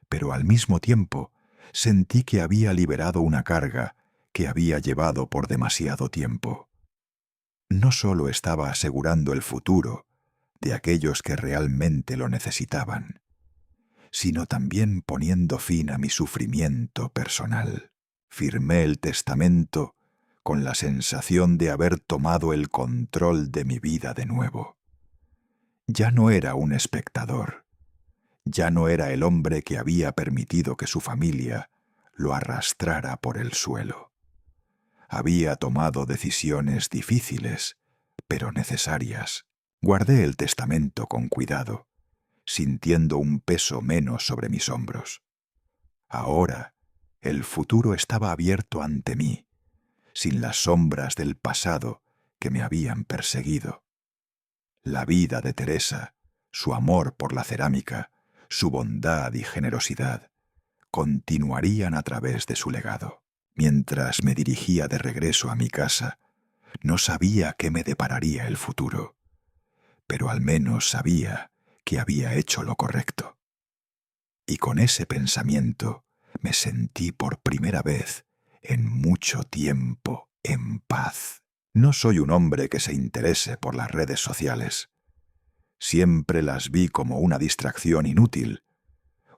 pero al mismo tiempo sentí que había liberado una carga que había llevado por demasiado tiempo. No solo estaba asegurando el futuro de aquellos que realmente lo necesitaban, sino también poniendo fin a mi sufrimiento personal. Firmé el testamento con la sensación de haber tomado el control de mi vida de nuevo. Ya no era un espectador, ya no era el hombre que había permitido que su familia lo arrastrara por el suelo. Había tomado decisiones difíciles, pero necesarias. Guardé el testamento con cuidado, sintiendo un peso menos sobre mis hombros. Ahora, el futuro estaba abierto ante mí, sin las sombras del pasado que me habían perseguido. La vida de Teresa, su amor por la cerámica, su bondad y generosidad, continuarían a través de su legado. Mientras me dirigía de regreso a mi casa, no sabía qué me depararía el futuro, pero al menos sabía que había hecho lo correcto. Y con ese pensamiento me sentí por primera vez en mucho tiempo en paz. No soy un hombre que se interese por las redes sociales. Siempre las vi como una distracción inútil,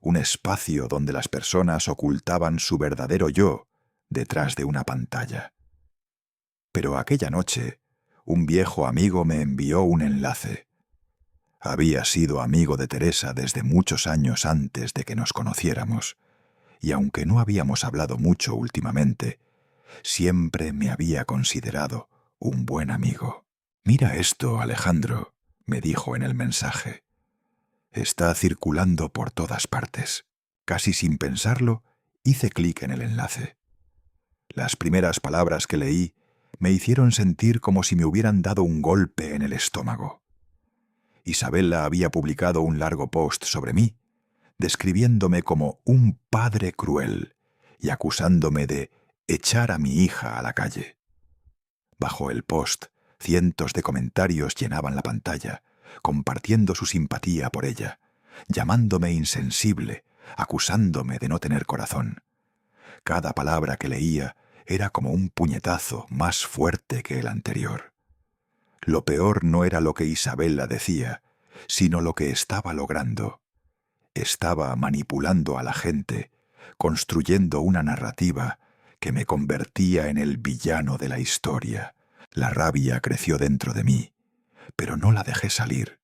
un espacio donde las personas ocultaban su verdadero yo detrás de una pantalla. Pero aquella noche, un viejo amigo me envió un enlace. Había sido amigo de Teresa desde muchos años antes de que nos conociéramos, y aunque no habíamos hablado mucho últimamente, siempre me había considerado un buen amigo. «Mira esto, Alejandro», me dijo en el mensaje. Está circulando por todas partes. Casi sin pensarlo, hice clic en el enlace. Las primeras palabras que leí me hicieron sentir como si me hubieran dado un golpe en el estómago. Isabella había publicado un largo post sobre mí, describiéndome como un padre cruel y acusándome de echar a mi hija a la calle. Bajo el post, cientos de comentarios llenaban la pantalla, compartiendo su simpatía por ella, llamándome insensible, acusándome de no tener corazón. Cada palabra que leía era como un puñetazo más fuerte que el anterior. Lo peor no era lo que Isabella decía, sino lo que estaba logrando. Estaba manipulando a la gente, construyendo una narrativa que me convertía en el villano de la historia. La rabia creció dentro de mí, pero no la dejé salir.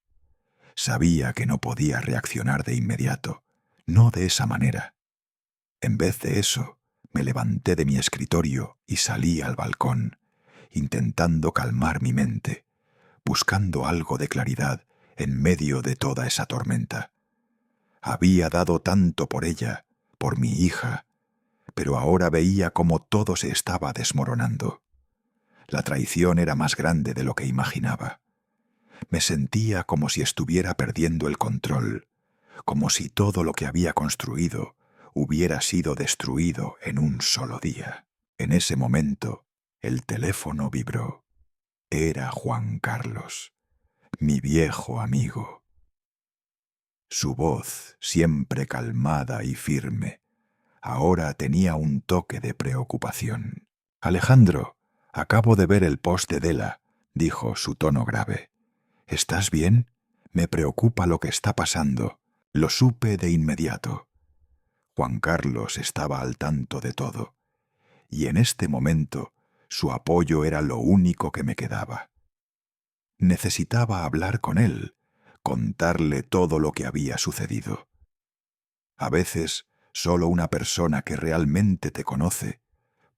Sabía que no podía reaccionar de inmediato, no de esa manera. En vez de eso, me levanté de mi escritorio y salí al balcón, intentando calmar mi mente, buscando algo de claridad en medio de toda esa tormenta. Había dado tanto por ella, por mi hija, pero ahora veía cómo todo se estaba desmoronando. La traición era más grande de lo que imaginaba. Me sentía como si estuviera perdiendo el control, como si todo lo que había construido hubiera sido destruido en un solo día. En ese momento, el teléfono vibró. Era Juan Carlos, mi viejo amigo. Su voz, siempre calmada y firme, ahora tenía un toque de preocupación. «Alejandro, acabo de ver el post de Dela», dijo su tono grave. «¿Estás bien? Me preocupa lo que está pasando. Lo supe de inmediato». Juan Carlos estaba al tanto de todo, y en este momento su apoyo era lo único que me quedaba. Necesitaba hablar con él, contarle todo lo que había sucedido. A veces, solo una persona que realmente te conoce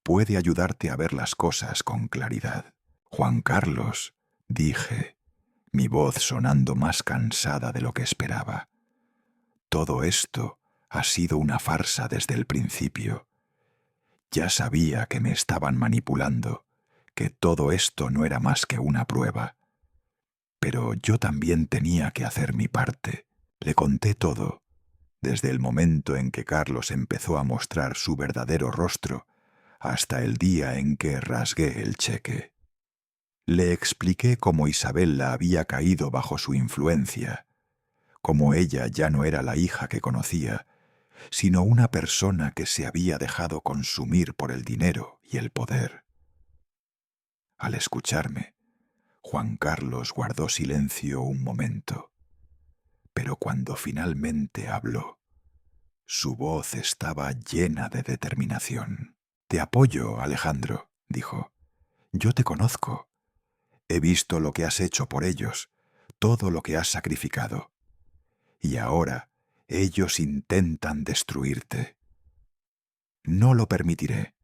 puede ayudarte a ver las cosas con claridad. «Juan Carlos», dije, mi voz sonando más cansada de lo que esperaba. «Todo esto ha sido una farsa desde el principio. Ya sabía que me estaban manipulando, que todo esto no era más que una prueba. Pero yo también tenía que hacer mi parte». Le conté todo, desde el momento en que Carlos empezó a mostrar su verdadero rostro hasta el día en que rasgué el cheque. Le expliqué cómo Isabella había caído bajo su influencia, cómo ella ya no era la hija que conocía, sino una persona que se había dejado consumir por el dinero y el poder. Al escucharme, Juan Carlos guardó silencio un momento, pero cuando finalmente habló, su voz estaba llena de determinación. «Te apoyo, Alejandro», dijo. «Yo te conozco. He visto lo que has hecho por ellos, todo lo que has sacrificado. Y ahora ellos intentan destruirte. No lo permitiré.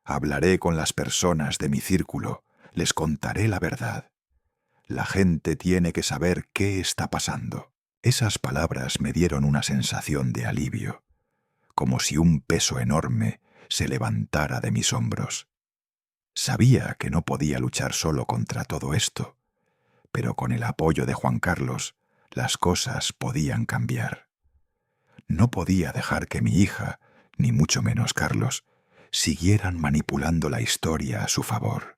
Hablaré con las personas de mi círculo, les contaré la verdad. La gente tiene que saber qué está pasando». Esas palabras me dieron una sensación de alivio, como si un peso enorme se levantara de mis hombros. Sabía que no podía luchar solo contra todo esto, pero con el apoyo de Juan Carlos, las cosas podían cambiar. No podía dejar que mi hija, ni mucho menos Carlos, siguieran manipulando la historia a su favor.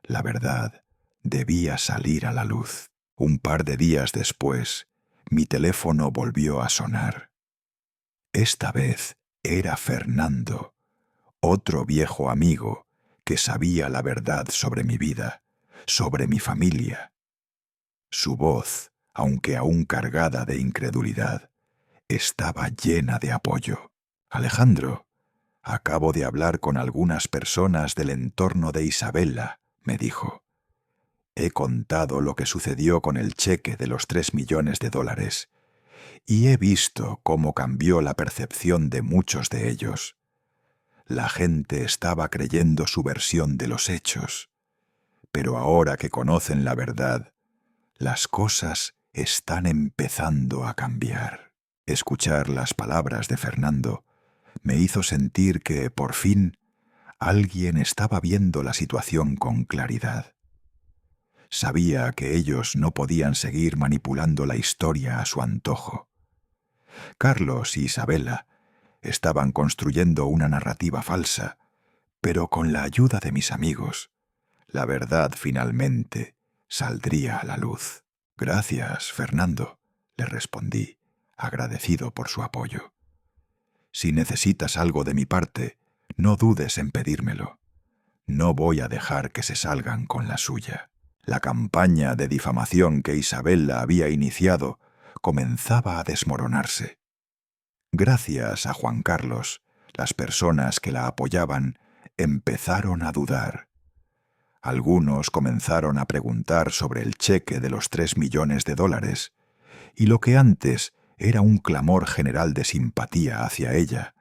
La verdad debía salir a la luz. Un par de días después, mi teléfono volvió a sonar. Esta vez era Fernando, otro viejo amigo que sabía la verdad sobre mi vida, sobre mi familia. Su voz, aunque aún cargada de incredulidad, estaba llena de apoyo. «Alejandro, acabo de hablar con algunas personas del entorno de Isabella», me dijo. «He contado lo que sucedió con el cheque de los $3 millones y he visto cómo cambió la percepción de muchos de ellos. La gente estaba creyendo su versión de los hechos, pero ahora que conocen la verdad Las cosas están empezando a cambiar. Escuchar las palabras de Fernando me hizo sentir que, por fin, alguien estaba viendo la situación con claridad. Sabía que ellos no podían seguir manipulando la historia a su antojo. Carlos y Isabela estaban construyendo una narrativa falsa, pero con la ayuda de mis amigos, la verdad finalmente saldría a la luz. Gracias, Fernando, le respondí, agradecido por su apoyo. Si necesitas algo de mi parte, no dudes en pedírmelo. No voy a dejar que se salgan con la suya. La campaña de difamación que Isabela había iniciado comenzaba a desmoronarse. Gracias a Juan Carlos, las personas que la apoyaban empezaron a dudar. Algunos comenzaron a preguntar sobre el cheque de los $3 millones, y lo que antes era un clamor general de simpatía hacia ella,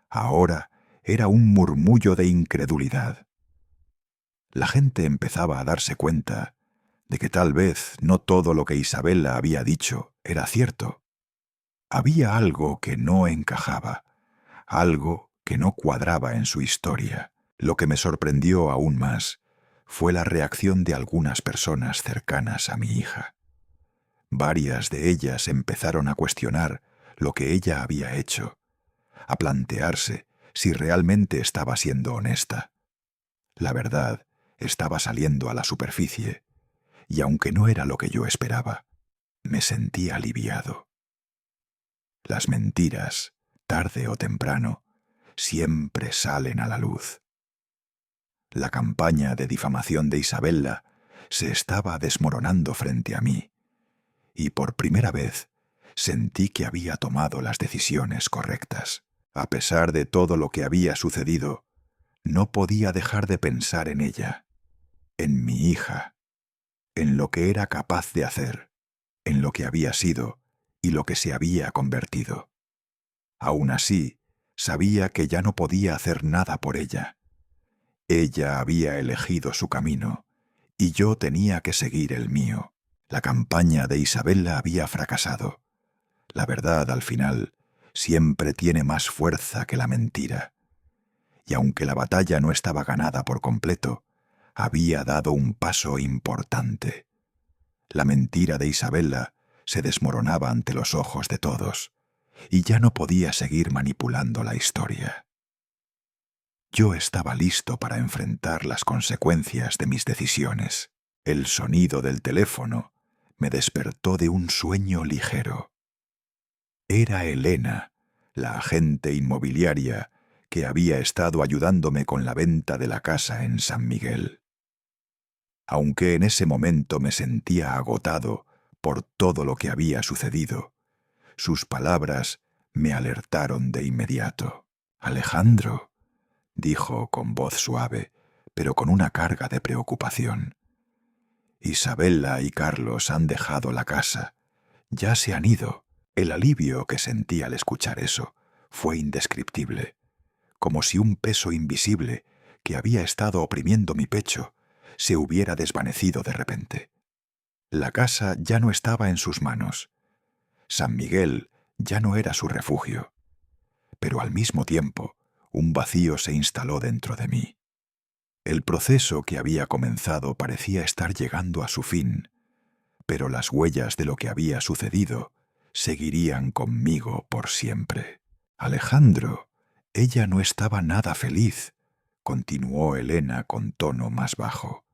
ahora era un murmullo de incredulidad. La gente empezaba a darse cuenta de que tal vez no todo lo que Isabela había dicho era cierto. Había algo que no encajaba, algo que no cuadraba en su historia. Lo que me sorprendió aún más fue la reacción de algunas personas cercanas a mi hija. Varias de ellas empezaron a cuestionar lo que ella había hecho, a plantearse si realmente estaba siendo honesta. La verdad estaba saliendo a la superficie, y aunque no era lo que yo esperaba, me sentí aliviado. Las mentiras, tarde o temprano, siempre salen a la luz. La campaña de difamación de Isabela se estaba desmoronando frente a mí, y por primera vez sentí que había tomado las decisiones correctas. A pesar de todo lo que había sucedido, no podía dejar de pensar en ella, en mi hija, en lo que era capaz de hacer, en lo que había sido y lo que se había convertido. Aún así, sabía que ya no podía hacer nada por ella. Ella había elegido su camino, y yo tenía que seguir el mío. La campaña de Isabela había fracasado. La verdad, al final, siempre tiene más fuerza que la mentira. Y aunque la batalla no estaba ganada por completo, había dado un paso importante. La mentira de Isabela se desmoronaba ante los ojos de todos, y ya no podía seguir manipulando la historia. Yo estaba listo para enfrentar las consecuencias de mis decisiones. El sonido del teléfono me despertó de un sueño ligero. Era Elena, la agente inmobiliaria que había estado ayudándome con la venta de la casa en San Miguel. Aunque en ese momento me sentía agotado por todo lo que había sucedido, sus palabras me alertaron de inmediato. «Alejandro», dijo con voz suave, pero con una carga de preocupación. «Isabela y Carlos han dejado la casa. Ya se han ido». El alivio que sentí al escuchar eso fue indescriptible, como si un peso invisible que había estado oprimiendo mi pecho se hubiera desvanecido de repente. La casa ya no estaba en sus manos. San Miguel ya no era su refugio. Pero al mismo tiempo, un vacío se instaló dentro de mí. El proceso que había comenzado parecía estar llegando a su fin, pero las huellas de lo que había sucedido seguirían conmigo por siempre. «Alejandro, ella no estaba nada feliz», continuó Elena con tono más bajo.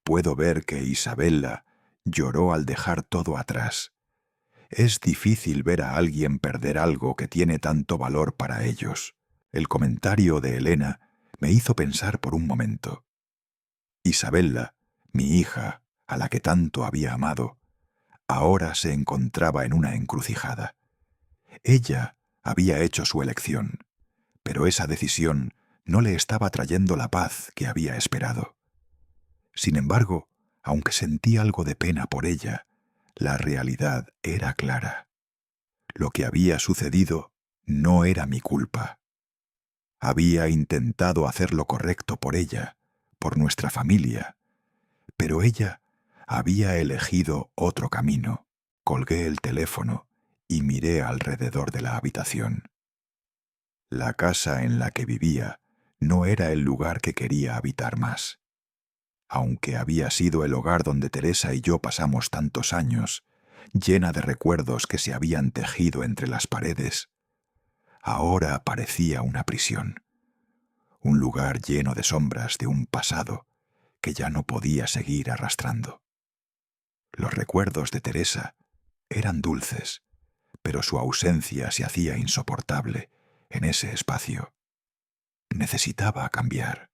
«Puedo ver que Isabela lloró al dejar todo atrás. Es difícil ver a alguien perder algo que tiene tanto valor para ellos». El comentario de Elena me hizo pensar por un momento. Isabela, mi hija, a la que tanto había amado, ahora se encontraba en una encrucijada. Ella había hecho su elección, pero esa decisión no le estaba trayendo la paz que había esperado. Sin embargo, aunque sentí algo de pena por ella, la realidad era clara. Lo que había sucedido no era mi culpa. Había intentado hacer lo correcto por ella, por nuestra familia, pero ella Había elegido otro camino. Colgué el teléfono y miré alrededor de la habitación. La casa en la que vivía no era el lugar que quería habitar más. Aunque había sido el hogar donde Teresa y yo pasamos tantos años, llena de recuerdos que se habían tejido entre las paredes, ahora parecía una prisión, un lugar lleno de sombras de un pasado que ya no podía seguir arrastrando. Los recuerdos de Teresa eran dulces, pero su ausencia se hacía insoportable en ese espacio. Necesitaba cambiar,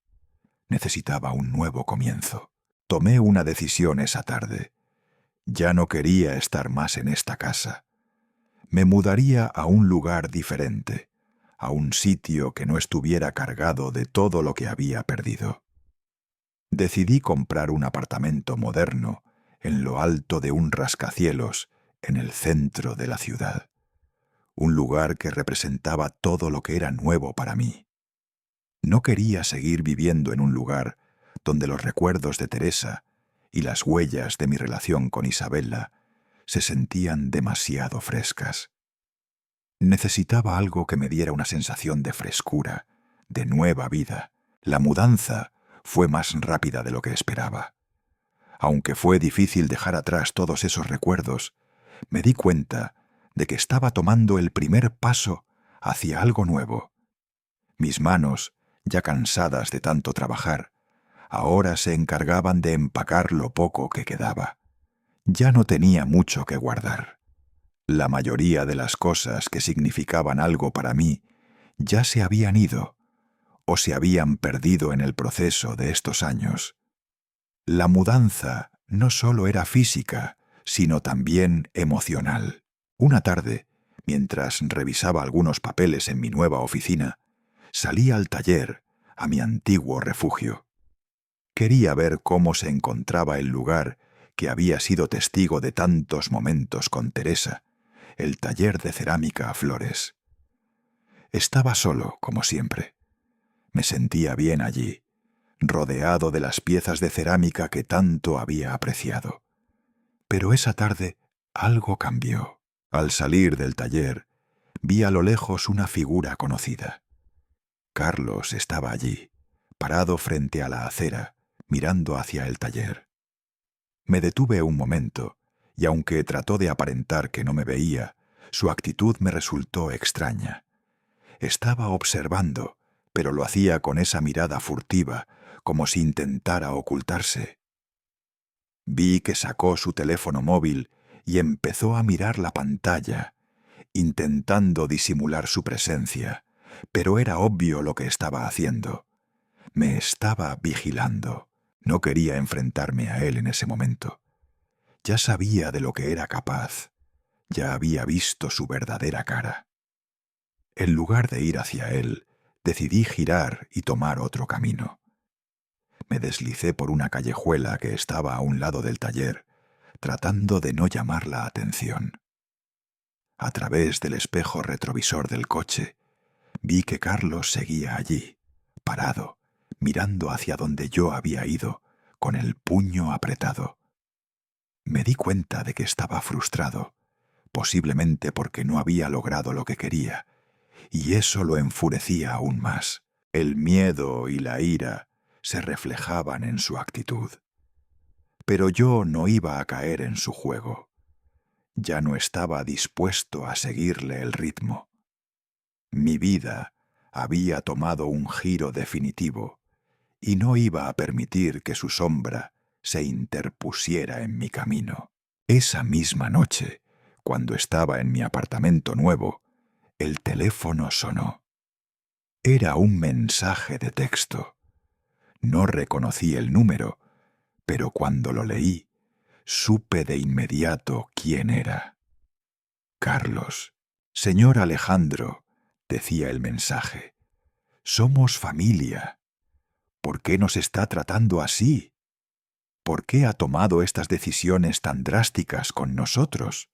necesitaba un nuevo comienzo. Tomé una decisión esa tarde. Ya no quería estar más en esta casa. Me mudaría a un lugar diferente, a un sitio que no estuviera cargado de todo lo que había perdido. Decidí comprar un apartamento moderno en lo alto de un rascacielos en el centro de la ciudad. Un lugar que representaba todo lo que era nuevo para mí. No quería seguir viviendo en un lugar donde los recuerdos de Teresa y las huellas de mi relación con Isabella se sentían demasiado frescas. Necesitaba algo que me diera una sensación de frescura, de nueva vida. La mudanza fue más rápida de lo que esperaba. Aunque fue difícil dejar atrás todos esos recuerdos, me di cuenta de que estaba tomando el primer paso hacia algo nuevo. Mis manos, ya cansadas de tanto trabajar, ahora se encargaban de empacar lo poco que quedaba. Ya no tenía mucho que guardar. La mayoría de las cosas que significaban algo para mí ya se habían ido o se habían perdido en el proceso de estos años. La mudanza no solo era física, sino también emocional. Una tarde, mientras revisaba algunos papeles en mi nueva oficina, salí al taller, a mi antiguo refugio. Quería ver cómo se encontraba el lugar que había sido testigo de tantos momentos con Teresa, el taller de cerámica a flores. Estaba solo, como siempre. Me sentía bien allí, rodeado de las piezas de cerámica que tanto había apreciado. Pero esa tarde algo cambió. Al salir del taller, vi a lo lejos una figura conocida. Carlos estaba allí, parado frente a la acera, mirando hacia el taller. Me detuve un momento, y aunque trató de aparentar que no me veía, su actitud me resultó extraña. Estaba observando, pero lo hacía con esa mirada furtiva, como si intentara ocultarse. Vi que sacó su teléfono móvil y empezó a mirar la pantalla, intentando disimular su presencia, pero era obvio lo que estaba haciendo. Me estaba vigilando. No quería enfrentarme a él en ese momento. Ya sabía de lo que era capaz. Ya había visto su verdadera cara. En lugar de ir hacia él, decidí girar y tomar otro camino. Me deslicé por una callejuela que estaba a un lado del taller, tratando de no llamar la atención. A través del espejo retrovisor del coche, vi que Carlos seguía allí, parado, mirando hacia donde yo había ido, con el puño apretado. Me di cuenta de que estaba frustrado, posiblemente porque no había logrado lo que quería, y eso lo enfurecía aún más. El miedo y la ira se reflejaban en su actitud. Pero yo no iba a caer en su juego. Ya no estaba dispuesto a seguirle el ritmo. Mi vida había tomado un giro definitivo y no iba a permitir que su sombra se interpusiera en mi camino. Esa misma noche, cuando estaba en mi apartamento nuevo, el teléfono sonó. Era un mensaje de texto. No reconocí el número, pero cuando lo leí, supe de inmediato quién era. Carlos. Señor Alejandro, decía el mensaje, somos familia. ¿Por qué nos está tratando así? ¿Por qué ha tomado estas decisiones tan drásticas con nosotros?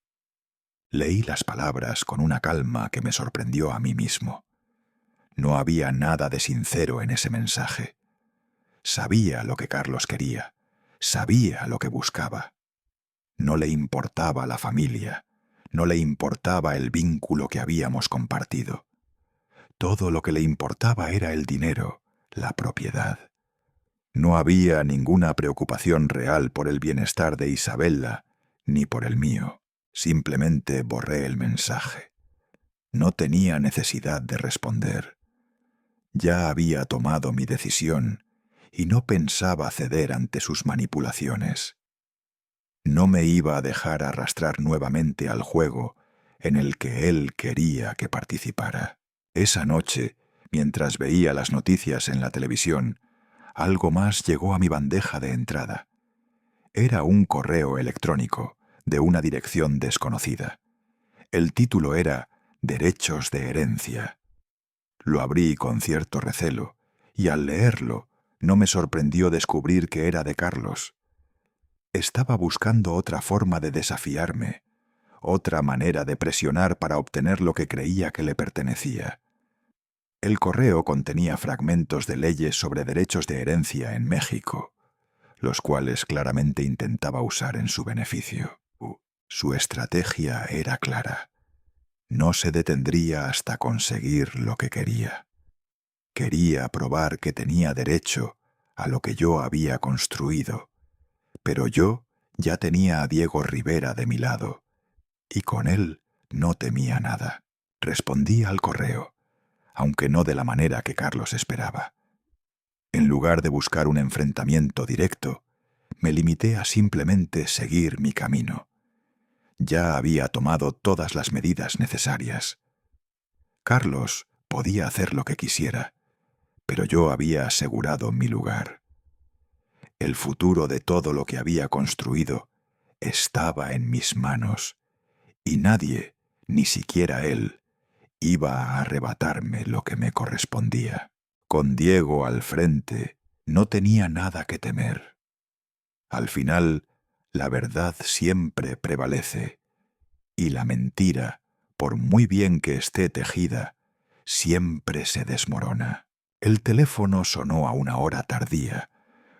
Leí las palabras con una calma que me sorprendió a mí mismo. No había nada de sincero en ese mensaje. Sabía lo que Carlos quería. Sabía lo que buscaba. No le importaba la familia, no le importaba el vínculo que habíamos compartido. Todo lo que le importaba era el dinero, la propiedad. No había ninguna preocupación real por el bienestar de Isabella, ni por el mío. Simplemente borré el mensaje. No tenía necesidad de responder. Ya había tomado mi decisión y no pensaba ceder ante sus manipulaciones. No me iba a dejar arrastrar nuevamente al juego en el que él quería que participara. Esa noche, mientras veía las noticias en la televisión, algo más llegó a mi bandeja de entrada. Era un correo electrónico de una dirección desconocida. El título era Derechos de herencia. Lo abrí con cierto recelo, y al leerlo no me sorprendió descubrir que era de Carlos. Estaba buscando otra forma de desafiarme, otra manera de presionar para obtener lo que creía que le pertenecía. El correo contenía fragmentos de leyes sobre derechos de herencia en México, los cuales claramente intentaba usar en su beneficio. Su estrategia era clara. No se detendría hasta conseguir lo que quería. Quería probar que tenía derecho a lo que yo había construido, pero yo ya tenía a Diego Rivera de mi lado, y con él no temía nada. Respondí al correo, aunque no de la manera que Carlos esperaba. En lugar de buscar un enfrentamiento directo, me limité a simplemente seguir mi camino. Ya había tomado todas las medidas necesarias. Carlos podía hacer lo que quisiera, pero yo había asegurado mi lugar. El futuro de todo lo que había construido estaba en mis manos, y nadie, ni siquiera él, iba a arrebatarme lo que me correspondía. Con Diego al frente, no tenía nada que temer. Al final, la verdad siempre prevalece, y la mentira, por muy bien que esté tejida, siempre se desmorona. El teléfono sonó a una hora tardía,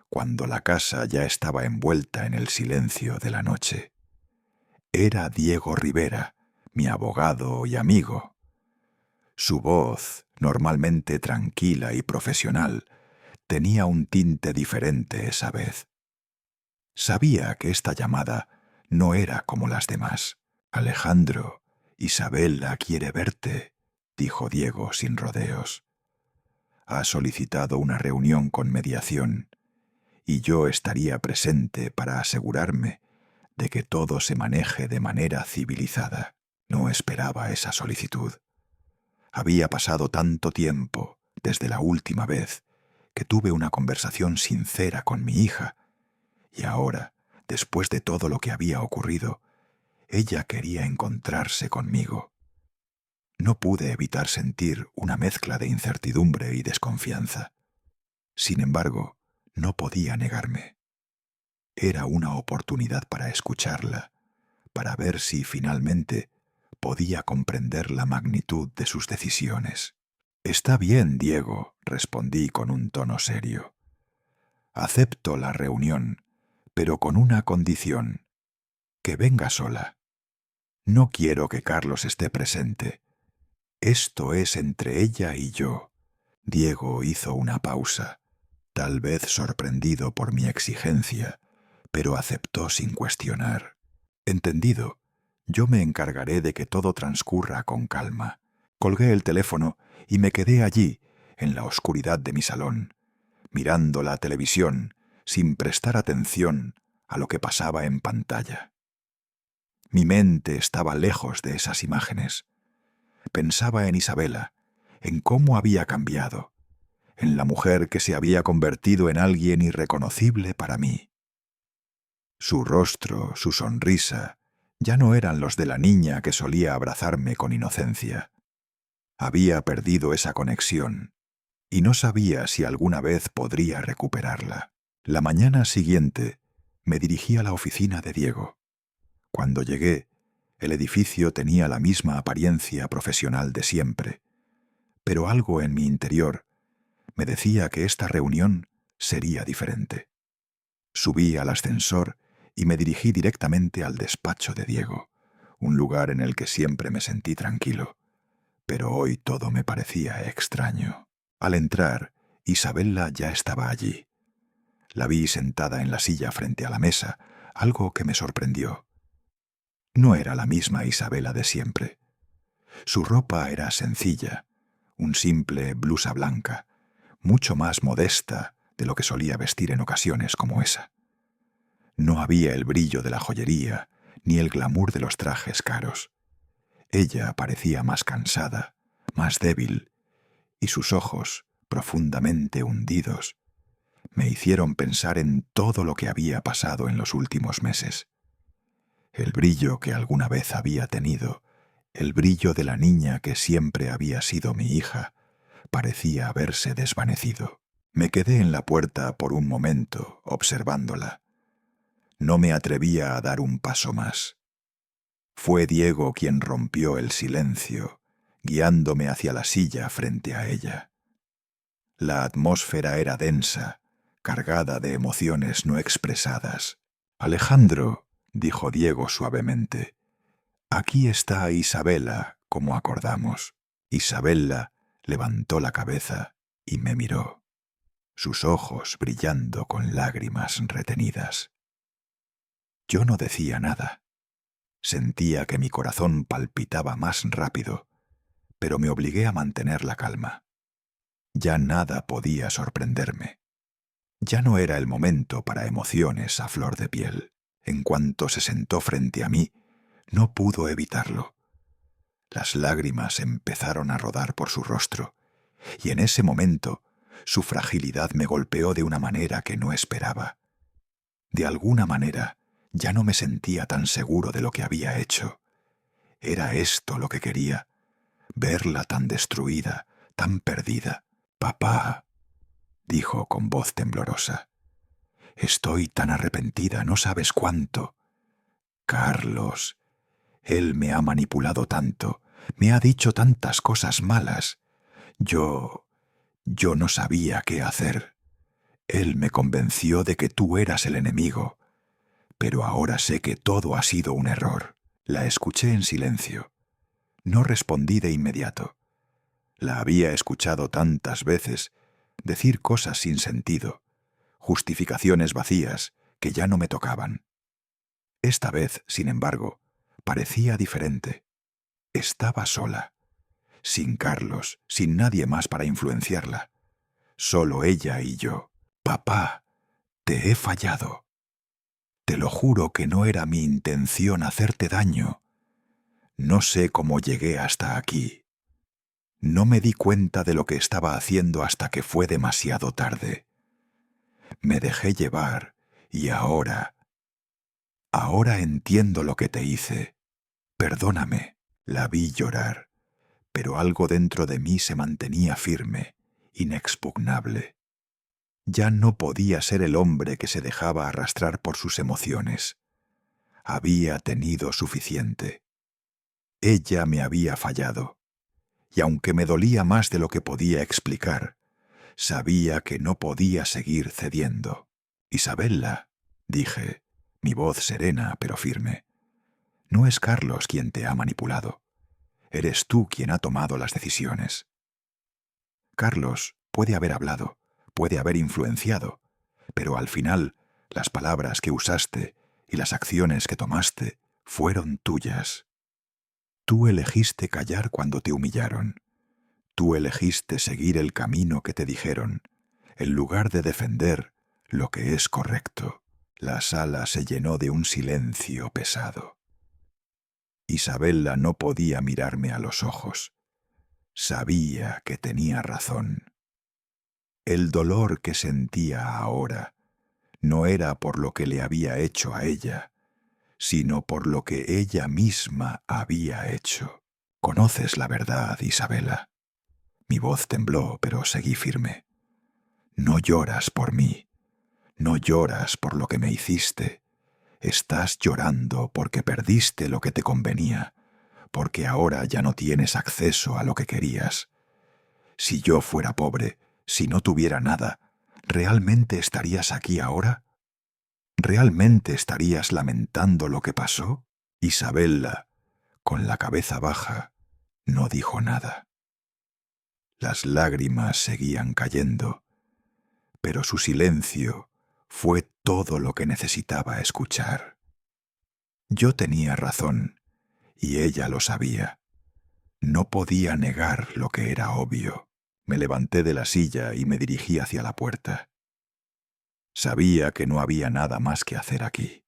cuando la casa ya estaba envuelta en el silencio de la noche. Era Diego Rivera, mi abogado y amigo. Su voz, normalmente tranquila y profesional, tenía un tinte diferente esa vez. Sabía que esta llamada no era como las demás. «Alejandro, Isabella quiere verte», dijo Diego sin rodeos. «Ha solicitado una reunión con mediación, y yo estaría presente para asegurarme de que todo se maneje de manera civilizada». No esperaba esa solicitud. Había pasado tanto tiempo desde la última vez que tuve una conversación sincera con mi hija, y ahora, después de todo lo que había ocurrido, ella quería encontrarse conmigo. No pude evitar sentir una mezcla de incertidumbre y desconfianza. Sin embargo, no podía negarme. Era una oportunidad para escucharla, para ver si finalmente podía comprender la magnitud de sus decisiones. «Está bien, Diego», respondí con un tono serio. «Acepto la reunión, pero con una condición: que venga sola. No quiero que Carlos esté presente. Esto es entre ella y yo». Diego hizo una pausa, tal vez sorprendido por mi exigencia, pero aceptó sin cuestionar. «Entendido. Yo me encargaré de que todo transcurra con calma». Colgué el teléfono y me quedé allí, en la oscuridad de mi salón, mirando la televisión sin prestar atención a lo que pasaba en pantalla. Mi mente estaba lejos de esas imágenes. Pensaba en Isabella, en cómo había cambiado, en la mujer que se había convertido en alguien irreconocible para mí. Su rostro, su sonrisa, ya no eran los de la niña que solía abrazarme con inocencia. Había perdido esa conexión, y no sabía si alguna vez podría recuperarla. La mañana siguiente me dirigí a la oficina de Diego. Cuando llegué, el edificio tenía la misma apariencia profesional de siempre, pero algo en mi interior me decía que esta reunión sería diferente. Subí al ascensor y me dirigí directamente al despacho de Diego, un lugar en el que siempre me sentí tranquilo. Pero hoy todo me parecía extraño. Al entrar, Isabella ya estaba allí. La vi sentada en la silla frente a la mesa, algo que me sorprendió. No era la misma Isabella de siempre. Su ropa era sencilla, un simple blusa blanca, mucho más modesta de lo que solía vestir en ocasiones como esa. No había el brillo de la joyería ni el glamour de los trajes caros. Ella parecía más cansada, más débil, y sus ojos, profundamente hundidos, me hicieron pensar en todo lo que había pasado en los últimos meses. El brillo que alguna vez había tenido, el brillo de la niña que siempre había sido mi hija, parecía haberse desvanecido. Me quedé en la puerta por un momento, observándola. No me atrevía a dar un paso más. Fue Diego quien rompió el silencio, guiándome hacia la silla frente a ella. La atmósfera era densa, cargada de emociones no expresadas. «Alejandro», dijo Diego suavemente, «aquí está Isabella, como acordamos». Isabella levantó la cabeza y me miró, sus ojos brillando con lágrimas retenidas. Yo no decía nada. Sentía que mi corazón palpitaba más rápido, pero me obligué a mantener la calma. Ya nada podía sorprenderme. Ya no era el momento para emociones a flor de piel. En cuanto se sentó frente a mí, no pudo evitarlo. Las lágrimas empezaron a rodar por su rostro, y en ese momento su fragilidad me golpeó de una manera que no esperaba. De alguna manera, ya no me sentía tan seguro de lo que había hecho. Era esto lo que quería, verla tan destruida, tan perdida. «Papá», dijo con voz temblorosa, «estoy tan arrepentida, no sabes cuánto». «Carlos, él me ha manipulado tanto, me ha dicho tantas cosas malas. Yo no sabía qué hacer. Él me convenció de que tú eras el enemigo, pero ahora sé que todo ha sido un error». La escuché en silencio. No respondí de inmediato. La había escuchado tantas veces decir cosas sin sentido, justificaciones vacías que ya no me tocaban. Esta vez, sin embargo, parecía diferente. Estaba sola, sin Carlos, sin nadie más para influenciarla. Solo ella y yo. «Papá, te he fallado. Te lo juro que no era mi intención hacerte daño. No sé cómo llegué hasta aquí. No me di cuenta de lo que estaba haciendo hasta que fue demasiado tarde. Me dejé llevar y ahora entiendo lo que te hice. Perdóname». La vi llorar, pero algo dentro de mí se mantenía firme, inexpugnable. Ya no podía ser el hombre que se dejaba arrastrar por sus emociones. Había tenido suficiente. Ella me había fallado, y aunque me dolía más de lo que podía explicar, sabía que no podía seguir cediendo. «Isabella», dije, mi voz serena pero firme, «no es Carlos quien te ha manipulado. Eres tú quien ha tomado las decisiones. Carlos puede haber hablado, puede haber influenciado, pero al final las palabras que usaste y las acciones que tomaste fueron tuyas. Tú elegiste callar cuando te humillaron. Tú elegiste seguir el camino que te dijeron, en lugar de defender lo que es correcto». La sala se llenó de un silencio pesado. Isabella no podía mirarme a los ojos. Sabía que tenía razón. El dolor que sentía ahora no era por lo que le había hecho a ella, sino por lo que ella misma había hecho. «Conoces la verdad, Isabella». Mi voz tembló, pero seguí firme. «No lloras por mí. No lloras por lo que me hiciste. Estás llorando porque perdiste lo que te convenía, porque ahora ya no tienes acceso a lo que querías. Si yo fuera pobre, si no tuviera nada, ¿realmente estarías aquí ahora? ¿Realmente estarías lamentando lo que pasó? Isabella, con la cabeza baja, no dijo nada. Las lágrimas seguían cayendo, pero su silencio fue todo lo que necesitaba escuchar. Yo tenía razón, y ella lo sabía. No podía negar lo que era obvio. Me levanté de la silla y me dirigí hacia la puerta. Sabía que no había nada más que hacer aquí.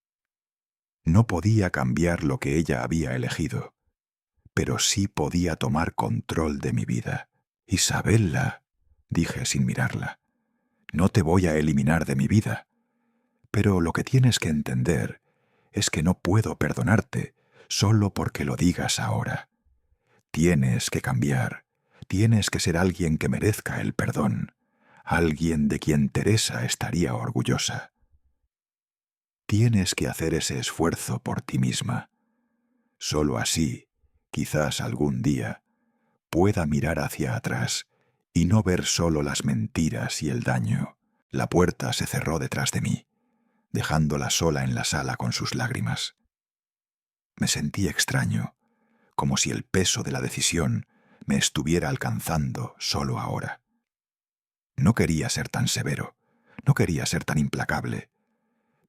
No podía cambiar lo que ella había elegido, pero sí podía tomar control de mi vida. Isabella, dije sin mirarla, no te voy a eliminar de mi vida, pero lo que tienes que entender es que no puedo perdonarte solo porque lo digas ahora. Tienes que cambiar, tienes que ser alguien que merezca el perdón, alguien de quien Teresa estaría orgullosa. Tienes que hacer ese esfuerzo por ti misma. Solo así, quizás algún día, pueda mirar hacia atrás y no ver solo las mentiras y el daño. La puerta se cerró detrás de mí, dejándola sola en la sala con sus lágrimas. Me sentí extraño, como si el peso de la decisión me estuviera alcanzando solo ahora. No quería ser tan severo, no quería ser tan implacable,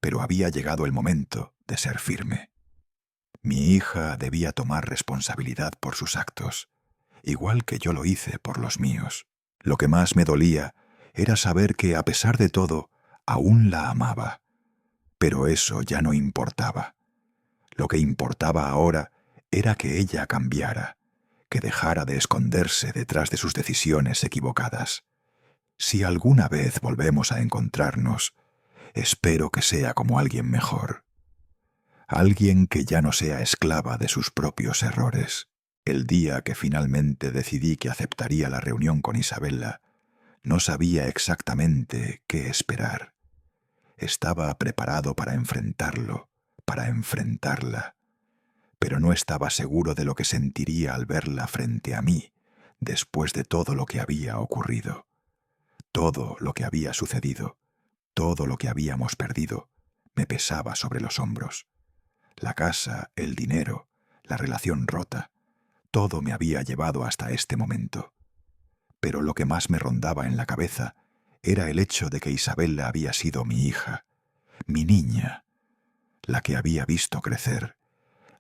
pero había llegado el momento de ser firme. Mi hija debía tomar responsabilidad por sus actos, igual que yo lo hice por los míos. Lo que más me dolía era saber que, a pesar de todo, aún la amaba. Pero eso ya no importaba. Lo que importaba ahora era que ella cambiara, que dejara de esconderse detrás de sus decisiones equivocadas. Si alguna vez volvemos a encontrarnos, espero que sea como alguien mejor. Alguien que ya no sea esclava de sus propios errores. El día que finalmente decidí que aceptaría la reunión con Isabella, no sabía exactamente qué esperar. Estaba preparado para enfrentarlo, para enfrentarla, pero no estaba seguro de lo que sentiría al verla frente a mí, después de todo lo que había ocurrido, todo lo que había sucedido, todo lo que habíamos perdido, me pesaba sobre los hombros. La casa, el dinero, la relación rota, todo me había llevado hasta este momento. Pero lo que más me rondaba en la cabeza era el hecho de que Isabella había sido mi hija, mi niña, la que había visto crecer,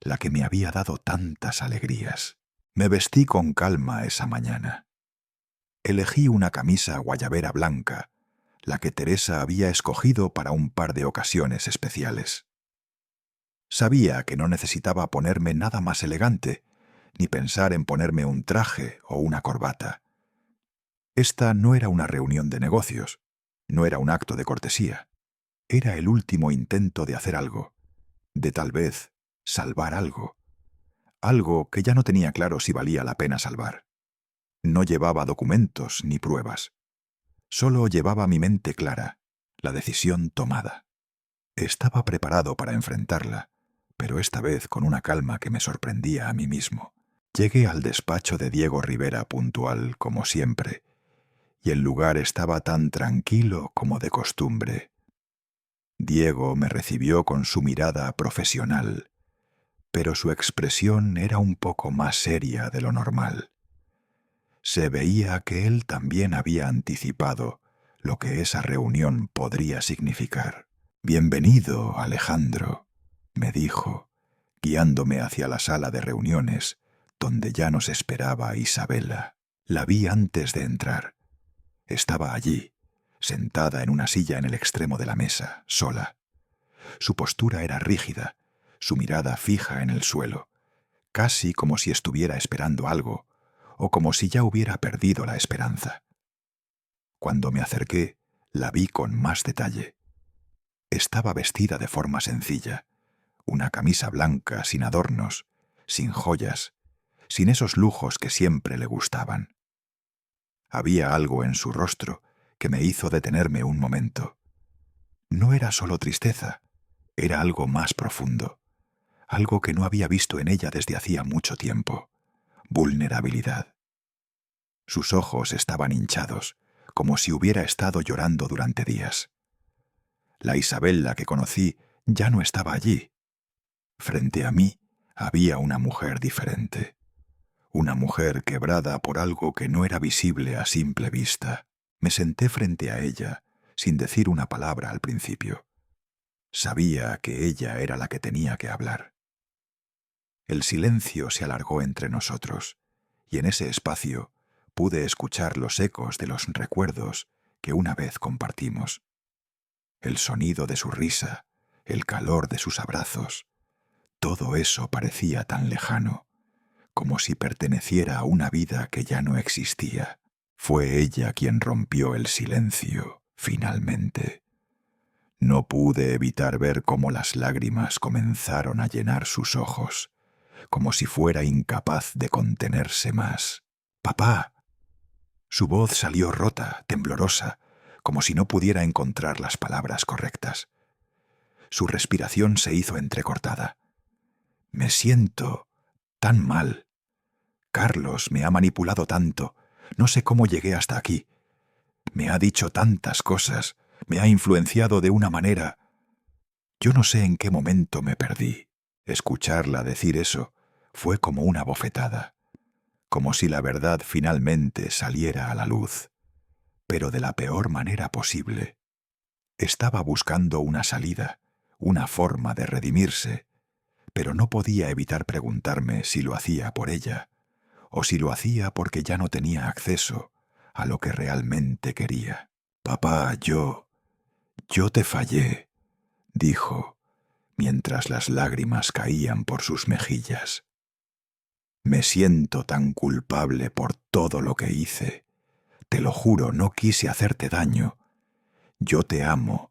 la que me había dado tantas alegrías. Me vestí con calma esa mañana. Elegí una camisa guayabera blanca, la que Teresa había escogido para un par de ocasiones especiales. Sabía que no necesitaba ponerme nada más elegante, ni pensar en ponerme un traje o una corbata. Esta no era una reunión de negocios, no era un acto de cortesía. Era el último intento de hacer algo, de tal vez salvar algo. Algo que ya no tenía claro si valía la pena salvar. No llevaba documentos ni pruebas. Solo llevaba mi mente clara, la decisión tomada. Estaba preparado para enfrentarla, pero esta vez con una calma que me sorprendía a mí mismo. Llegué al despacho de Diego Rivera puntual, como siempre, y el lugar estaba tan tranquilo como de costumbre. Diego me recibió con su mirada profesional, pero su expresión era un poco más seria de lo normal. Se veía que él también había anticipado lo que esa reunión podría significar. «Bienvenido, Alejandro», me dijo, guiándome hacia la sala de reuniones, donde ya nos esperaba Isabella. La vi antes de entrar. Estaba allí, sentada en una silla en el extremo de la mesa, sola. Su postura era rígida, su mirada fija en el suelo, casi como si estuviera esperando algo, o como si ya hubiera perdido la esperanza. Cuando me acerqué, la vi con más detalle. Estaba vestida de forma sencilla, una camisa blanca sin adornos, sin joyas, sin esos lujos que siempre le gustaban. Había algo en su rostro que me hizo detenerme un momento. No era solo tristeza, era algo más profundo, algo que no había visto en ella desde hacía mucho tiempo: vulnerabilidad. Sus ojos estaban hinchados, como si hubiera estado llorando durante días. La Isabella que conocí ya no estaba allí. Frente a mí había una mujer diferente. Una mujer quebrada por algo que no era visible a simple vista. Me senté frente a ella, sin decir una palabra al principio. Sabía que ella era la que tenía que hablar. El silencio se alargó entre nosotros, y en ese espacio pude escuchar los ecos de los recuerdos que una vez compartimos. El sonido de su risa, el calor de sus abrazos, todo eso parecía tan lejano, como si perteneciera a una vida que ya no existía. Fue ella quien rompió el silencio, finalmente. No pude evitar ver cómo las lágrimas comenzaron a llenar sus ojos, como si fuera incapaz de contenerse más. «¡Papá!». Su voz salió rota, temblorosa, como si no pudiera encontrar las palabras correctas. Su respiración se hizo entrecortada. «Me siento tan mal. Carlos me ha manipulado tanto. No sé cómo llegué hasta aquí. Me ha dicho tantas cosas. Me ha influenciado de una manera. Yo no sé en qué momento me perdí». Escucharla decir eso fue como una bofetada, como si la verdad finalmente saliera a la luz, pero de la peor manera posible. Estaba buscando una salida, una forma de redimirse, pero no podía evitar preguntarme si lo hacía por ella, o si lo hacía porque ya no tenía acceso a lo que realmente quería. «Papá, yo te fallé», dijo, mientras las lágrimas caían por sus mejillas. «Me siento tan culpable por todo lo que hice. Te lo juro, no quise hacerte daño. Yo te amo,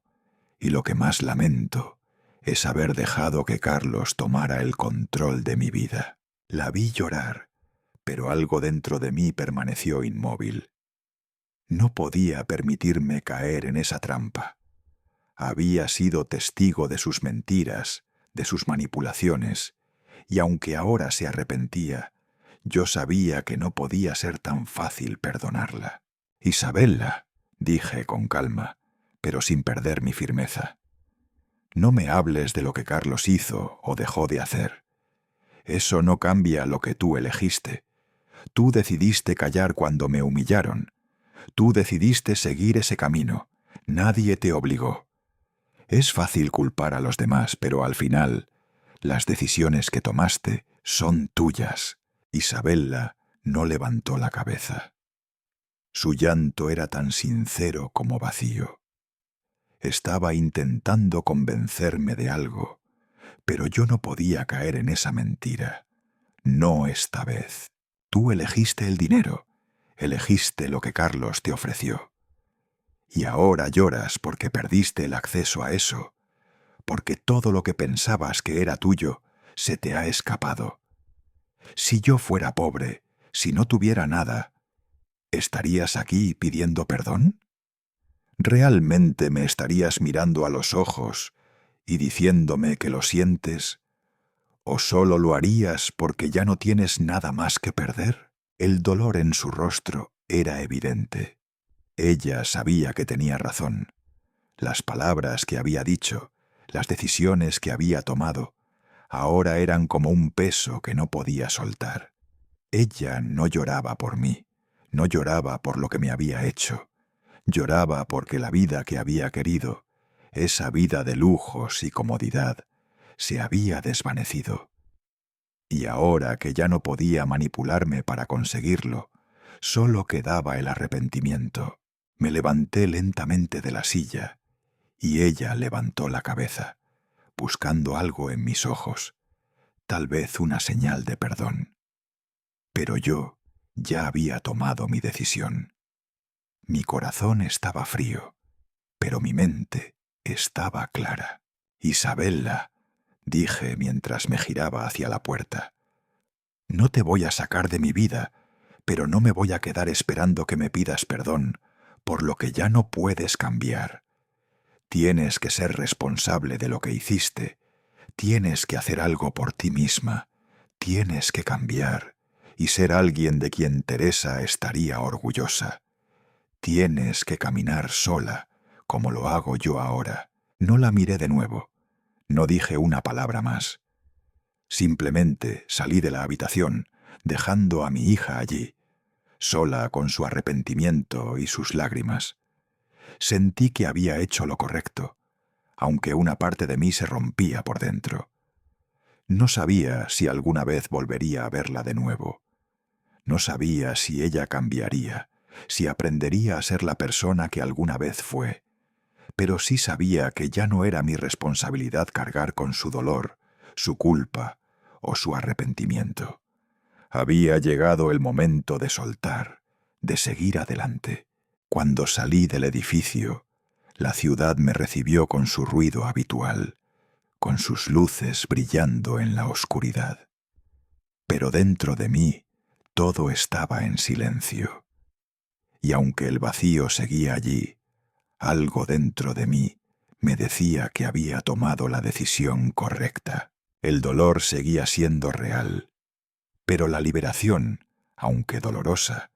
y lo que más lamento es haber dejado que Carlos tomara el control de mi vida». La vi llorar, pero algo dentro de mí permaneció inmóvil. No podía permitirme caer en esa trampa. Había sido testigo de sus mentiras, de sus manipulaciones, y aunque ahora se arrepentía, yo sabía que no podía ser tan fácil perdonarla. «Isabella», dije con calma, pero sin perder mi firmeza, «no me hables de lo que Carlos hizo o dejó de hacer. Eso no cambia lo que tú elegiste. Tú decidiste callar cuando me humillaron. Tú decidiste seguir ese camino. Nadie te obligó. Es fácil culpar a los demás, pero al final, las decisiones que tomaste son tuyas». Isabella no levantó la cabeza. Su llanto era tan sincero como vacío. Estaba intentando convencerme de algo, pero yo no podía caer en esa mentira. No esta vez. Tú elegiste el dinero, elegiste lo que Carlos te ofreció. Y ahora lloras porque perdiste el acceso a eso, porque todo lo que pensabas que era tuyo se te ha escapado. Si yo fuera pobre, si no tuviera nada, ¿estarías aquí pidiendo perdón? ¿Realmente me estarías mirando a los ojos y diciéndome que lo sientes? ¿O solo lo harías porque ya no tienes nada más que perder? El dolor en su rostro era evidente. Ella sabía que tenía razón. Las palabras que había dicho, las decisiones que había tomado, ahora eran como un peso que no podía soltar. Ella no lloraba por mí, no lloraba por lo que me había hecho. Lloraba porque la vida que había querido, esa vida de lujos y comodidad, se había desvanecido. Y ahora que ya no podía manipularme para conseguirlo, solo quedaba el arrepentimiento. Me levanté lentamente de la silla, y ella levantó la cabeza, buscando algo en mis ojos, tal vez una señal de perdón. Pero yo ya había tomado mi decisión. Mi corazón estaba frío, pero mi mente estaba clara. «Isabella», dije mientras me giraba hacia la puerta, «no te voy a sacar de mi vida, pero no me voy a quedar esperando que me pidas perdón por lo que ya no puedes cambiar. Tienes que ser responsable de lo que hiciste. Tienes que hacer algo por ti misma. Tienes que cambiar y ser alguien de quien Teresa estaría orgullosa. Tienes que caminar sola, como lo hago yo ahora. No la miré de nuevo. No dije una palabra más. Simplemente salí de la habitación, dejando a mi hija allí, sola con su arrepentimiento y sus lágrimas. Sentí que había hecho lo correcto, aunque una parte de mí se rompía por dentro. No sabía si alguna vez volvería a verla de nuevo. No sabía si ella cambiaría, si aprendería a ser la persona que alguna vez fue. Pero sí sabía que ya no era mi responsabilidad cargar con su dolor, su culpa o su arrepentimiento. Había llegado el momento de soltar, de seguir adelante. Cuando salí del edificio, la ciudad me recibió con su ruido habitual, con sus luces brillando en la oscuridad. Pero dentro de mí todo estaba en silencio. Y aunque el vacío seguía allí, algo dentro de mí me decía que había tomado la decisión correcta. El dolor seguía siendo real, pero la liberación, aunque dolorosa,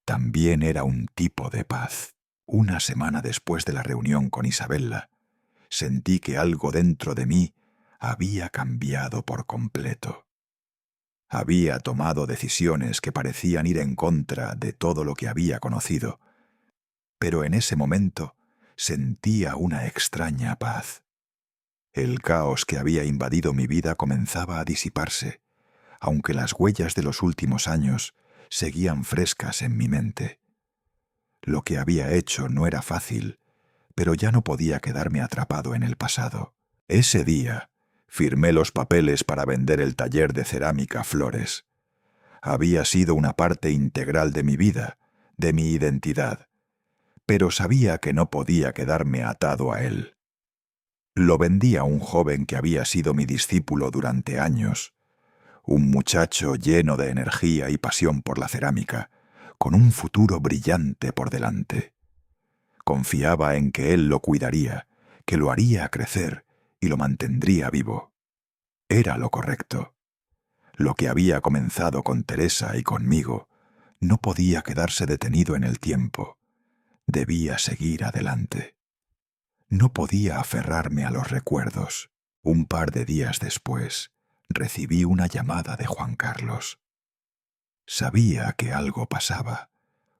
también era un tipo de paz. Una semana después de la reunión con Isabella, sentí que algo dentro de mí había cambiado por completo. Había tomado decisiones que parecían ir en contra de todo lo que había conocido, pero en ese momento sentía una extraña paz. El caos que había invadido mi vida comenzaba a disiparse, aunque las huellas de los últimos años seguían frescas en mi mente. Lo que había hecho no era fácil, pero ya no podía quedarme atrapado en el pasado. Ese día firmé los papeles para vender el taller de cerámica Flores. Había sido una parte integral de mi vida, de mi identidad, pero sabía que no podía quedarme atado a él. Lo vendí a un joven que había sido mi discípulo durante años, un muchacho lleno de energía y pasión por la cerámica, con un futuro brillante por delante. Confiaba en que él lo cuidaría, que lo haría crecer y lo mantendría vivo. Era lo correcto. Lo que había comenzado con Teresa y conmigo no podía quedarse detenido en el tiempo. Debía seguir adelante. No podía aferrarme a los recuerdos. Un par de días después, recibí una llamada de Juan Carlos. Sabía que algo pasaba,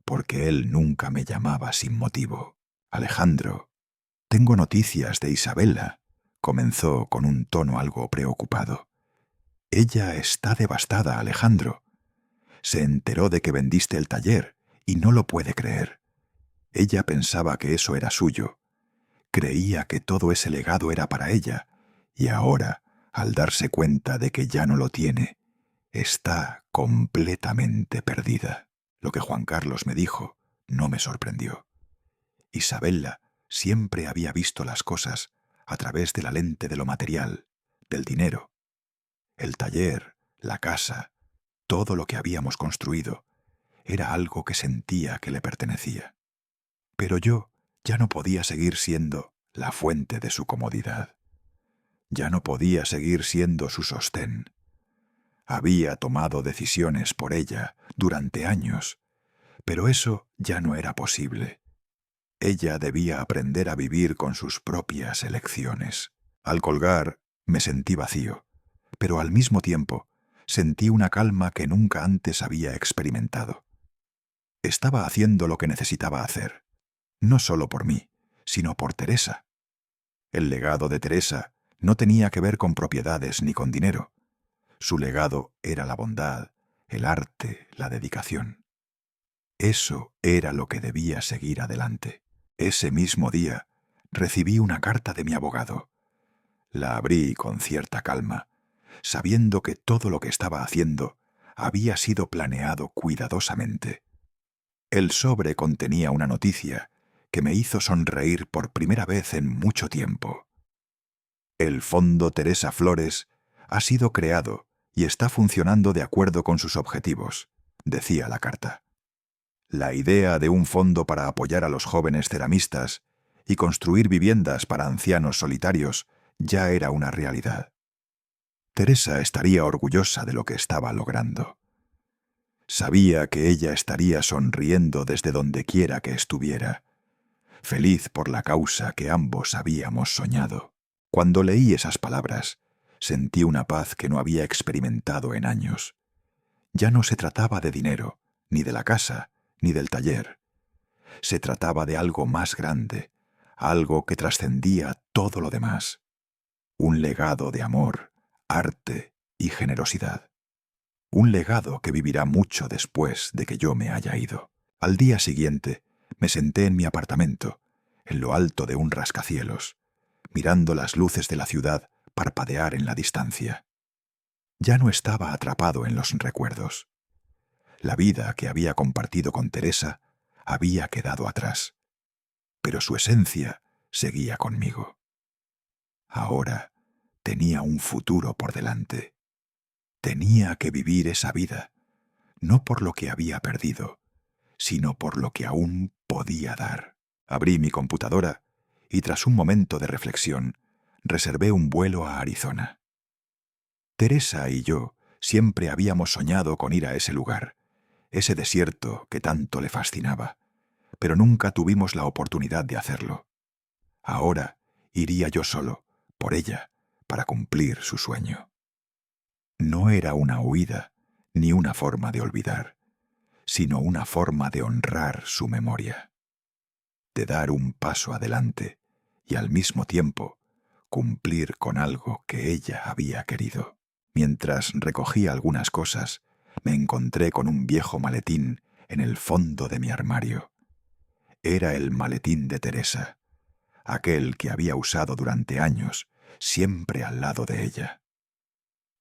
porque él nunca me llamaba sin motivo. «Alejandro, tengo noticias de Isabella», comenzó con un tono algo preocupado. «Ella está devastada, Alejandro. Se enteró de que vendiste el taller y no lo puede creer. Ella pensaba que eso era suyo. Creía que todo ese legado era para ella, y ahora, al darse cuenta de que ya no lo tiene, está completamente perdida». Lo que Juan Carlos me dijo no me sorprendió. Isabella siempre había visto las cosas a través de la lente de lo material, del dinero. El taller, la casa, todo lo que habíamos construido, era algo que sentía que le pertenecía. Pero yo ya no podía seguir siendo la fuente de su comodidad. Ya no podía seguir siendo su sostén. Había tomado decisiones por ella durante años, pero eso ya no era posible. Ella debía aprender a vivir con sus propias elecciones. Al colgar, me sentí vacío, pero al mismo tiempo sentí una calma que nunca antes había experimentado. Estaba haciendo lo que necesitaba hacer, no solo por mí, sino por Teresa. El legado de Teresa no tenía que ver con propiedades ni con dinero. Su legado era la bondad, el arte, la dedicación. Eso era lo que debía seguir adelante. Ese mismo día recibí una carta de mi abogado. La abrí con cierta calma, sabiendo que todo lo que estaba haciendo había sido planeado cuidadosamente. El sobre contenía una noticia que me hizo sonreír por primera vez en mucho tiempo. El Fondo Teresa Flores ha sido creado y está funcionando de acuerdo con sus objetivos, decía la carta. La idea de un fondo para apoyar a los jóvenes ceramistas y construir viviendas para ancianos solitarios ya era una realidad. Teresa estaría orgullosa de lo que estaba logrando. Sabía que ella estaría sonriendo desde donde quiera que estuviera. feliz por la causa que ambos habíamos soñado. Cuando leí esas palabras, sentí una paz que no había experimentado en años. Ya no se trataba de dinero, ni de la casa, ni del taller. Se trataba de algo más grande, algo que trascendía todo lo demás. Un legado de amor, arte y generosidad. Un legado que vivirá mucho después de que yo me haya ido. Al día siguiente, me senté en mi apartamento, en lo alto de un rascacielos, mirando las luces de la ciudad parpadear en la distancia. Ya no estaba atrapado en los recuerdos. La vida que había compartido con Teresa había quedado atrás, pero su esencia seguía conmigo. Ahora tenía un futuro por delante. Tenía que vivir esa vida, no por lo que había perdido, sino por lo que aún podía dar. Abrí mi computadora y tras un momento de reflexión, reservé un vuelo a Arizona. Teresa y yo siempre habíamos soñado con ir a ese lugar, ese desierto que tanto le fascinaba, pero nunca tuvimos la oportunidad de hacerlo. Ahora iría yo solo, por ella, para cumplir su sueño. No era una huida, ni una forma de olvidar, sino una forma de honrar su memoria, de dar un paso adelante y al mismo tiempo cumplir con algo que ella había querido. Mientras recogía algunas cosas, me encontré con un viejo maletín en el fondo de mi armario. Era el maletín de Teresa, aquel que había usado durante años, siempre al lado de ella.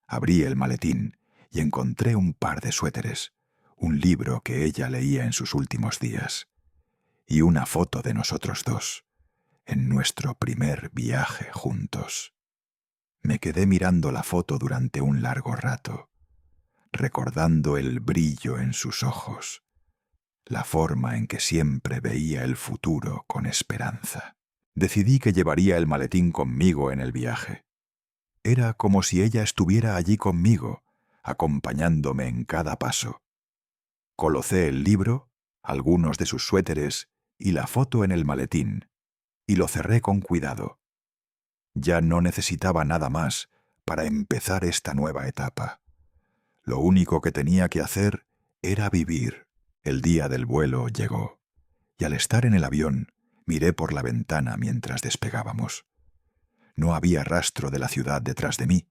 Abrí el maletín y encontré un par de suéteres, un libro que ella leía en sus últimos días, y una foto de nosotros dos, en nuestro primer viaje juntos. Me quedé mirando la foto durante un largo rato, recordando el brillo en sus ojos, la forma en que siempre veía el futuro con esperanza. Decidí que llevaría el maletín conmigo en el viaje. Era como si ella estuviera allí conmigo, acompañándome en cada paso. Colocé el libro, algunos de sus suéteres y la foto en el maletín, y lo cerré con cuidado. Ya no necesitaba nada más para empezar esta nueva etapa. Lo único que tenía que hacer era vivir. El día del vuelo llegó, y al estar en el avión, miré por la ventana mientras despegábamos. No había rastro de la ciudad detrás de mí,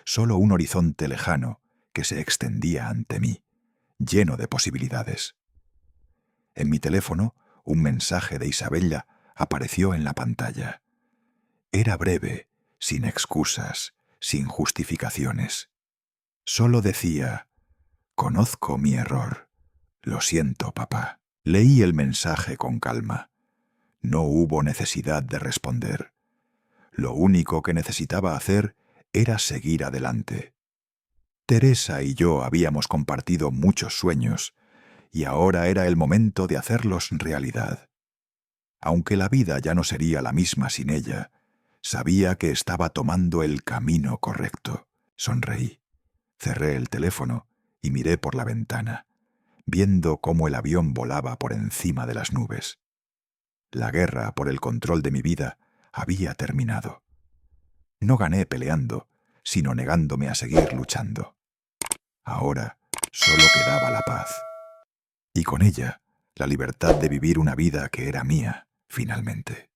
solo un horizonte lejano que se extendía ante mí, lleno de posibilidades. En mi teléfono, un mensaje de Isabella apareció en la pantalla. Era breve, sin excusas, sin justificaciones. Solo decía: «Conozco mi error. Lo siento, papá». Leí el mensaje con calma. No hubo necesidad de responder. Lo único que necesitaba hacer era seguir adelante. Teresa y yo habíamos compartido muchos sueños, y ahora era el momento de hacerlos realidad. Aunque la vida ya no sería la misma sin ella, sabía que estaba tomando el camino correcto. Sonreí. Cerré el teléfono y miré por la ventana, viendo cómo el avión volaba por encima de las nubes. La guerra por el control de mi vida había terminado. No gané peleando, sino negándome a seguir luchando. Ahora solo quedaba la paz. Y con ella, la libertad de vivir una vida que era mía, finalmente.